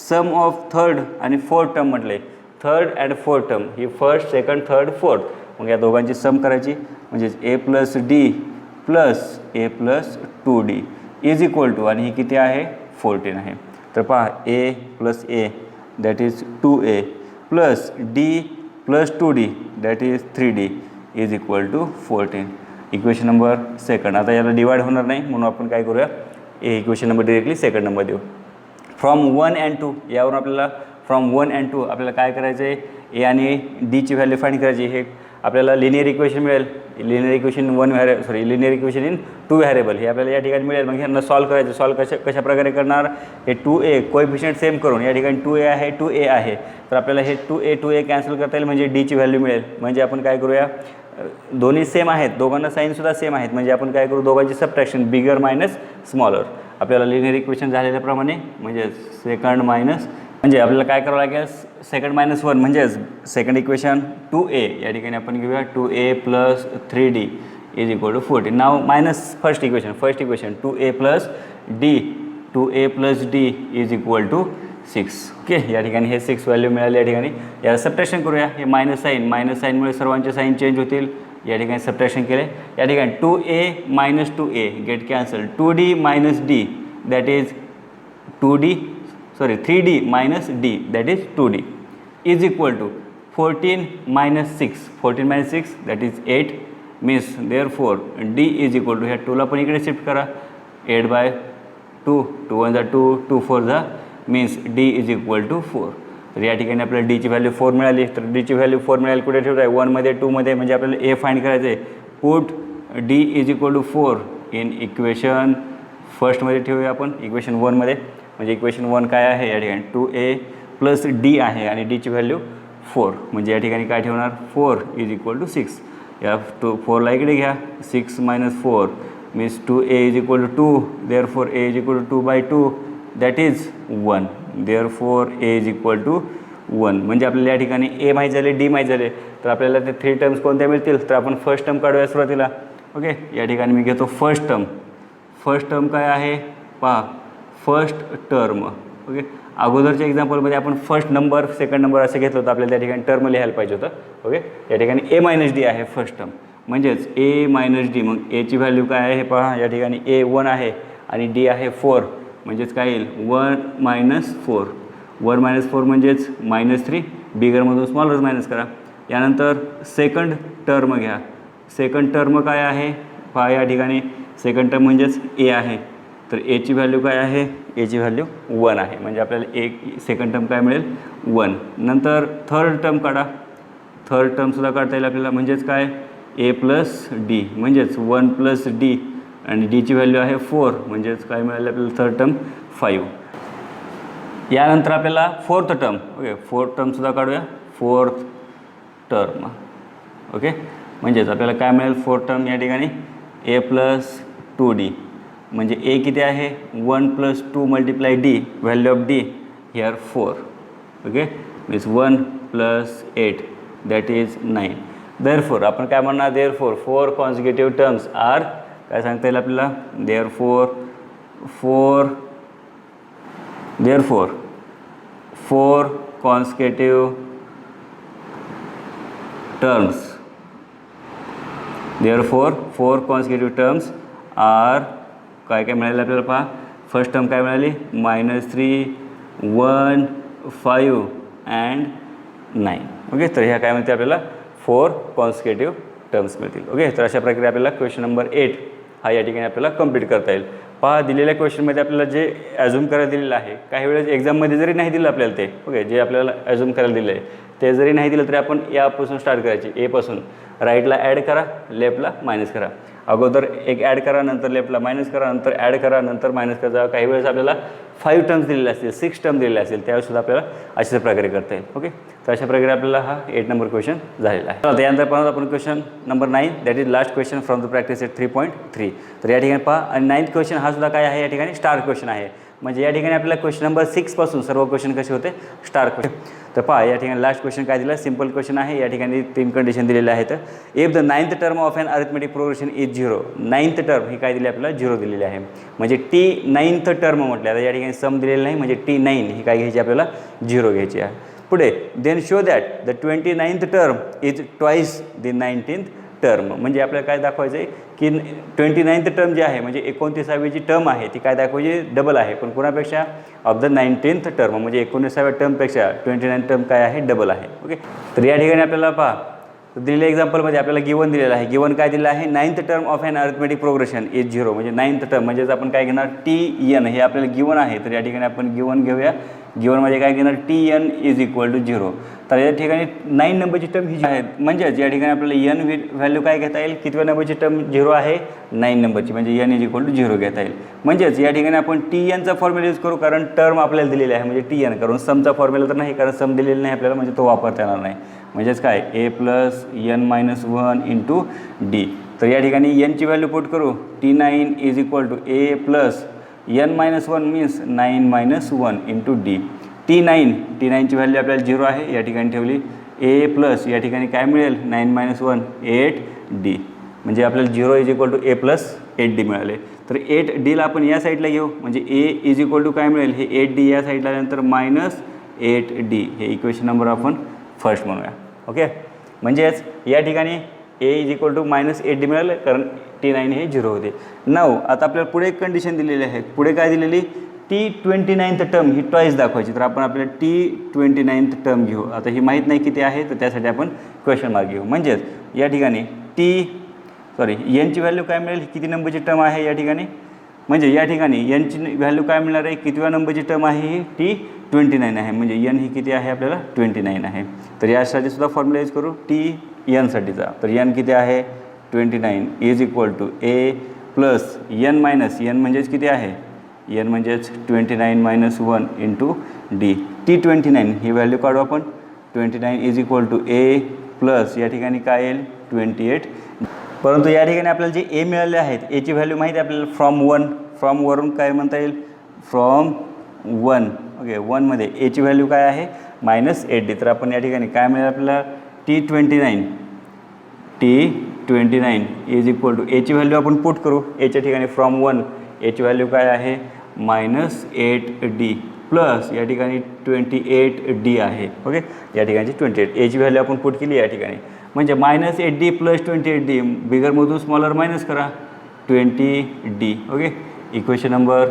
सम ऑफ थर्ड आणि फोर्थ टर्म म्हटले, थर्ड अँड फोर्थ टर्म ही फर्स्ट, सेकंड, थर्ड, फोर्थ. मग या दोघांची सम करायची, म्हणजेच A plus D plus A plus 2d is equal to, आणि ही किती आहे 14 आहे. तर पहा, A plus A that is 2a plus D plus 2d that is 3d is equal to 14. Equation number second. आता याला डिवाइड होणार नाही म्हणून आपण काय करूया, A equation number directly second number देऊ. फ्रॉम 1 and 2, यावरून आपल्याला फ्रॉम 1 and 2 आपल्याला काय करायचं आहे, ए आणि डीची व्हॅल्यू फाइंड करायची. हे आपल्याला लिनियर इक्वेशन मिळेल, linear equation linear equation in 2 variable हे आपल्याला या ठिकाणी मिळेल. मग ह्यांना सॉल्व करायचं. सॉल्व कशा प्रकारे करणार, हे 2a कोएफिशियंट सेम करून, या ठिकाणी 2a आहे 2a आहे, तर आपल्याला हे 2a कॅन्सल करता येईल, म्हणजे डीची व्हॅल्यू मिळेल. म्हणजे आपण काय करूया, दोन्ही सेम आहेत, दोघांना साईनसुद्धा सेम आहेत, म्हणजे आपण काय करू, दोघांची सबट्रॅक्शन बिगर मायनस स्मॉलर. आपल्याला लिनियर इक्वेशन झालेल्याप्रमाणे म्हणजे सेकंड मायनस, म्हणजे आपल्याला काय करावं लागेल, सेकंड मायनस 1 म्हणजेच सेकंड इक्वेशन 2a, या ठिकाणी आपण घेऊया 2a + 3d is equal to 14. Now minus first equation 2a + d, 2a + d is equal to 6. Okay, या ठिकाणी हे 6 व्हॅल्यू मिळाले. या ठिकाणी याला सबट्रॅक्शन करूया. हे मायनस साईनमुळे सर्वांचे साईन चेंज होतील. या ठिकाणी सबट्रॅक्शन केले. या ठिकाणी 2a - 2a get cancel, 2d - d that is 3d - d that is 2d is equal to 14 - 6, 14 - 6 that is 8 means therefore d is equal to, ह्या 2ला पण इकडे शिफ्ट करा, 8/2, 2 1 2, 2 4 means d is equal to 4. तर या ठिकाणी आपल्याला डीची व्हॅल्यू 4 मिळाली. तर डीची व्हॅल्यू 4 मिळाली कुठे ठेवत आहे, 1मध्ये 2मध्ये, म्हणजे आपल्याला ए फाइंड करायचं आहे. Put d is equal to 4 in equation फर्स्टमध्ये ठेवूया आपण, इक्वेशन 1मध्ये. म्हणजे इक्वेशन 1 काय आहे, या ठिकाणी 2a + d आहे आणि डीची व्हॅल्यू 4, म्हणजे या ठिकाणी काय ठेवणार, 4 इज इक्वल टू 6. या 4ला इकडे घ्या, 6 - 4 means 2a is equal to 2, therefore a is equal to 2/2 that is 1, therefore a is equal to 1. म्हणजे आपल्याला या ठिकाणी a माहीत झाले, d माहीत झाले, तर आपल्याला ते 3 टर्म्स कोणत्या मिळतील, तर आपण फर्स्ट टर्म काढूया सुरुवातीला. ओके, या ठिकाणी मी घेतो फर्स्ट टर्म काय आहे पहा, फर्स्ट टर्म. ओके, अगोदरच्या एक्झाम्पलमध्ये आपण फर्स्ट नंबर सेकंड नंबर असं घेतलं होतं, आपल्याला त्या ठिकाणी टर्म लिहायला पाहिजे होतं. ओके, या ठिकाणी a - d आहे फर्स्ट टर्म, म्हणजेच a - d. मग a ची व्हॅल्यू काय आहे पहा, या ठिकाणी a 1 आहे आणि d आहे 4, म्हणजेच काय येईल 1 - 4. 1 - 4 म्हणजेच -3, बिगरमधून स्मॉलर मायनस करा. यानंतर सेकंड टर्म घ्या. सेकंड टर्म काय आहे पहा, या ठिकाणी सेकंड टर्म म्हणजेच a आहे, तर a ची व्हॅल्यू काय आहे, a ची व्हॅल्यू 1 आहे, म्हणजे आपल्याला एक सेकंड टर्म काय मिळेल 1. नंतर थर्ड टर्म काढा. थर्ड टर्मसुद्धा काढता येईल आपल्याला, म्हणजेच काय a + d, म्हणजेच 1 + d आणि d ची व्हॅल्यू आहे 4, म्हणजेच काय मिळालं आपल्याला थर्ड टर्म 5. यानंतर आपल्याला फोर्थ टर्म, ओके फोर्थ टर्मसुद्धा काढूया. फोर्थ टर्म, ओके, म्हणजेच आपल्याला काय मिळेल फोर्थ टर्म, या ठिकाणी a + 2d, म्हणजे a किती आहे 1 + 2 × d, value of d here 4. Okay, means 1 + 8 that is 9. Therefore आपण काय म्हणणार, देअरफॉर 4 कॉन्सिक्युटिव्ह टर्म्स आर, काय सांगता येईल आपल्याला, therefore 4 consecutive terms, therefore 4 consecutive terms are, काय काय मिळालं आपल्याला पहा, फर्स्ट टर्म काय मिळाली -3, 1, 5 अँड 9. ओके, तर ह्या काय म्हणते आपल्याला 4 कॉन्सिक्युटिव्ह टर्म्स मिळतील. ओके, तर अशा प्रकारे आपल्याला क्वेश्चन नंबर 8 हा या ठिकाणी आपल्याला कंप्लीट करता येईल. पहा, दिलेल्या क्वेश्चनमध्ये आपल्याला जे ॲझ्युम करायला दिलेलं आहे, काही वेळेस एक्झाममध्ये जरी नाही दिलं आपल्याला ते, ओके, जे आपल्याला ॲझ्युम करायला दिलं आहे ते जरी नाही दिलं तरी आपण यापासून स्टार्ट करायची, ए पासून. राईटला ॲड करा, लेफ्टला मायनस करा. अगोदर एक ॲड करा, नंतर लेफ्टला मायनस करा, नंतर ॲड करा, नंतर मायनस करा. काही वेळेस आपल्याला 5 टर्म्स दिलेले असतील, 6 टर्म दिलेले असतील, त्यावेळेसुद्धा आपल्याला अशाच प्रकारे करता येईल. ओके, तर अशा प्रकारे आपल्याला हा 8 नंबर क्वेश्चन झालेला आहे. तर त्यानंतर पाहून आपण question number 9, that is last question from the practice set 3.3. तर या ठिकाणी पहा, आणि 9th क्वेश्चन हा सुद्धा काय आहे, या ठिकाणी स्टार क्वेश्चन आहे. म्हणजे या ठिकाणी आपल्याला क्वेश्चन नंबर 6 पासून सर्व क्वेश्चन कसे होते, स्टार क्वेश्चन. तर पहा, या ठिकाणी लास्ट क्वेश्चन काय दिलं, सिंपल क्वेश्चन आहे. या ठिकाणी 3 कंडिशन दिलेले आहेत. If the 9th term of an arithmetic progression is 0, 9th term ही काय दिली आपल्याला 0 दिलेली आहे. म्हणजे T9th टर्म म्हटलं, आता या ठिकाणी सम दिलेलं नाही, म्हणजे T9 ही काय घ्यायची आपल्याला 0 घ्यायची आहे. पुढे then show that the 29th term is twice the 19th term. म्हणजे आपल्याला काय दाखवायचं आहे की 29th टर्म जी आहे, म्हणजे 29वी जी टर्म आहे ती काय दाखवायची, डबल आहे. पण कोणापेक्षा, ऑफ द 19th टर्म, म्हणजे 19व्या टर्मपेक्षा 29th टर्म काय आहे, डबल आहे. ओके, तर या ठिकाणी आपल्याला पहा, दिलेल्या एक्झाम्पलमध्ये आपल्याला गिवन दिलेलं आहे. गिवन काय दिलं आहे, 9th term of an arithmetic progression is 0, म्हणजे 9th टर्म, म्हणजेच आपण काय घेणार TN, हे आपल्याला गिवन आहे. तर या ठिकाणी आपण गिवन घेऊया गिवनमध्ये काय घेणार TN इज इक्वल टू 0. तर या ठिकाणी 9 नंबरची टर्म ही जी आहे म्हणजेच या ठिकाणी आपल्याला n व्हॅल्यू काय घेता येईल, कितव्या नंबरची टर्म 0 आहे 9 नंबरची, म्हणजे n इज इक्वल टू 0 घेता येईल. म्हणजेच या ठिकाणी आपण TNचा फॉर्म्युला यूज करू, कारण टर्म आपल्याला दिलेली आहे म्हणजे TN, कारण समचा फॉर्म्युला तर नाही, कारण सम दिलेला नाही आपल्याला, म्हणजे तो वापरता येणार नाही. म्हणजेच काय a plus n-1 into d. तर या ठिकाणी n ची व्हॅल्यू पुट करू, T9 is equal to a plus n-1 means 9-1 into d. T9ची व्हॅल्यू आपल्याला 0 आहे, या ठिकाणी ठेवली. a प्लस या ठिकाणी काय मिळेल 9-1 8d, म्हणजे आपल्याला 0 is equal to a plus 8d मिळाले. तर 8dला आपण या साईडला घेऊ, म्हणजे a इज इक्वल टू काय मिळेल, हे 8d या साईडला आल्यानंतर मायनस 8d, हे इक्वेशन नंबर आपण फर्स्ट म्हणूया. ओके, म्हणजेच या ठिकाणी a is equal to minus 8d मिळालं, कारण T9 हे 0 होते. नाव आता आपल्याला पुढे एक कंडिशन दिलेली आहे. पुढे काय दिलेली, T29th टर्म ही टॉईस दाखवायची. तर आपण आपल्याला T29th टर्म घेऊ. आता ही माहीत नाही किती आहे, तर त्यासाठी आपण क्वेश्चन मार्क घेऊ. म्हणजेच या ठिकाणी n ची व्हॅल्यू काय मिळेल, किती नंबरची टर्म आहे या ठिकाणी, म्हणजे या ठिकाणी n ची व्हॅल्यू काय मिळणार आहे, कितव्या नंबरची टर्म आहे ही T29 आहे, म्हणजे n ही किती आहे आपल्याला 29 आहे. तर यासाठी सुद्धा फॉर्म्युला यूज करू Tn साठीचा. तर n किती आहे 29 is equal to a plus n minus n म्हणजेच किती आहे, n म्हणजेच 29-1 इंटू d. T29 ही व्हॅल्यू काढू आपण. 29 is equal to a plus या ठिकाणी काय येईल 28. परंतु या ठिकाणी आपल्याला जे a मिळाले आहेत, a ची व्हॅल्यू माहिती आहे आपल्याला फ्रॉम वरून काय म्हणता येईल, फ्रॉम 1. ओके, 1मध्ये a ची व्हॅल्यू काय आहे -8d. तर आपण या ठिकाणी काय मिळेल आपल्याला T29 is equal to a ची व्हॅल्यू आपण पुट करू. a च्या ठिकाणी फ्रॉम 1 a ची व्हॅल्यू काय आहे -8d प्लस या ठिकाणी 28d आहे. ओके, या ठिकाणी 28 a ची व्हॅल्यू आपण पुट केली या ठिकाणी, म्हणजे -8d plus 28d, बिगरमधून smaller minus करा 20d. Okay, equation number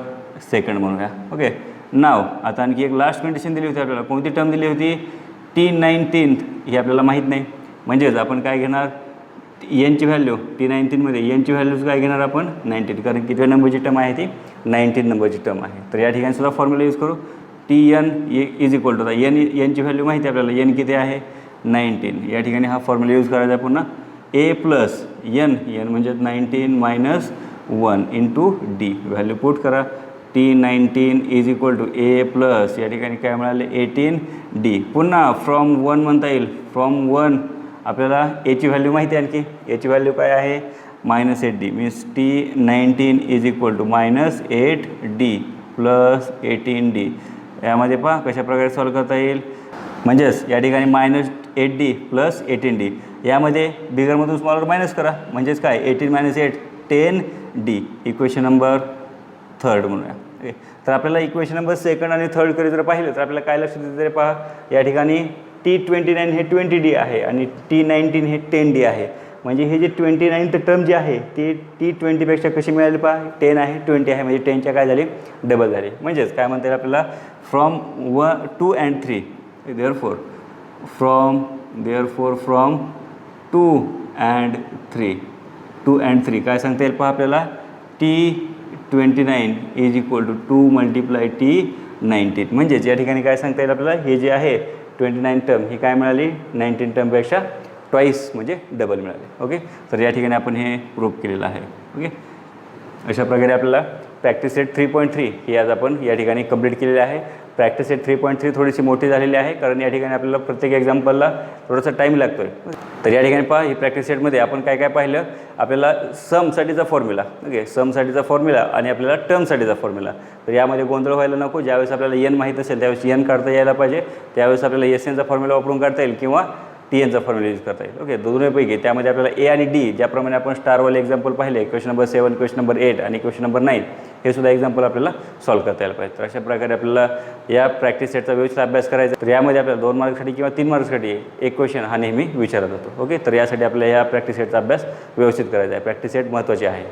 second म्हणूया. ओके, नाव आता आणखी एक लास्ट कंडिशन दिली होती आपल्याला. कोणती टर्म दिली होती, T19 ही आपल्याला माहीत नाही. म्हणजेच आपण काय घेणार, n ची व्हॅल्यू T19मध्ये n ची व्हॅल्यूज काय घेणार आपण 19, कारण कितव्या नंबरची टर्म आहे ती 19 नंबरची टर्म आहे. तर या ठिकाणी सुद्धा फॉर्म्युला यूज करू. Tn is equal to n ची व्हॅल्यू माहिती आहे आपल्याला, n किती आहे 19. या ठिकाणी हा फॉर्म्युला यूज करायचा पुन्हा a प्लस n म्हणजे 19-1 इंटू d. व्हॅल्यू पुट करा. T19 is equal to a plus या ठिकाणी काय मिळाले 18d. पुन्हा फ्रॉम 1 म्हणता येईल. फ्रॉम 1 आपल्याला a ची व्हॅल्यू माहिती आहे. आणखी a ची व्हॅल्यू काय आहे -8d, means T19 is equal to -8d plus 18d. यामध्ये पहा कशा प्रकारे सॉल्व करता येईल. म्हणजेच या ठिकाणी -8d प्लस 18d, यामध्ये बिगरमधून स्मॉलर मायनस करा, म्हणजेच काय 18 - 8 10d. इक्वेशन नंबर थर्ड म्हणूया. ओके, तर आपल्याला इक्वेशन नंबर सेकंड आणि थर्डकडे जर पाहिलं तर आपल्याला काय लक्षात येतं तरी पहा, या ठिकाणी T29 हे 20d आहे आणि T19 हे 10d आहे. म्हणजे हे जे 29th टर्म जी आहे ती T20पेक्षा कशी मिळाली पहा, 10 आहे 20 आहे, म्हणजे 10च्या काय झाली डबल झाली. म्हणजेच काय म्हणता येईल आपल्याला, from 2 and 3 therefore from 2 and 3 काय सांगता येईल पहा आपल्याला, T29 is equal to 2 multiply T19. म्हणजेच या ठिकाणी काय सांगता येईल आपल्याला, हे जे आहे 29 टर्म ही काय मिळाली 19 टर्मपेक्षा ट्वाईस म्हणजे डबल मिळाले. ओके, तर या ठिकाणी आपण हे प्रूव्ह केलेलं आहे. ओके, अशा प्रकारे आपल्याला प्रॅक्टिस सेट 3.3 ही आज आपण या ठिकाणी कंप्लीट केलेली आहे. प्रॅक्टिस सेट 3.3 थोडीशी मोठी झालेली आहे, कारण या ठिकाणी आपल्याला प्रत्येक एक्झाम्पलला थोडासा टाईम लागतो आहे. तर या ठिकाणी पहा, ही प्रॅक्टिस सेटमध्ये आपण काय काय पाहिलं, आपल्याला समसाठीचा फॉर्म्युला. ओके, समसाठीचा फॉर्म्युला आणि आपल्याला टर्मसाठीचा फॉर्म्युला. तर यामध्ये गोंधळ व्हायला नको. ज्यावेळेस आपल्याला n माहीत असेल त्यावेळेस n काढता यायला पाहिजे, त्यावेळेस आपल्याला SNचा फॉर्म्युला वापरून काढता येईल किंवा TNचा फॉर्म्युला यूज करता येईल. ओके, दोन्हीपैकी त्यामध्ये आपल्याला A आणि D, ज्याप्रमाणे आपण स्टारवाले एक्झाम्पल पाहिले, क्वेश्चन नंबर 7, क्वेश्चन नंबर 8 आणि क्वेश्चन नंबर 9, हे सुद्धा एक्झाम्पल आपल्याला सॉल्व्ह करता यायला पाहिजे. तर अशा प्रकारे आपल्याला या प्रॅक्टिस सेटचा व्यवस्थित अभ्यास करायचा. तर यामध्ये आपल्याला 2 मार्क्ससाठी किंवा 3 मार्क्ससाठी एक क्वेश्चन हा नेहमी विचारला जातो. ओके, तर यासाठी आपल्याला या प्रॅक्टिस सेटचा अभ्यास व्यवस्थित करायचा आहे. प्रॅक्टिस सेट महत्त्वाची आहे.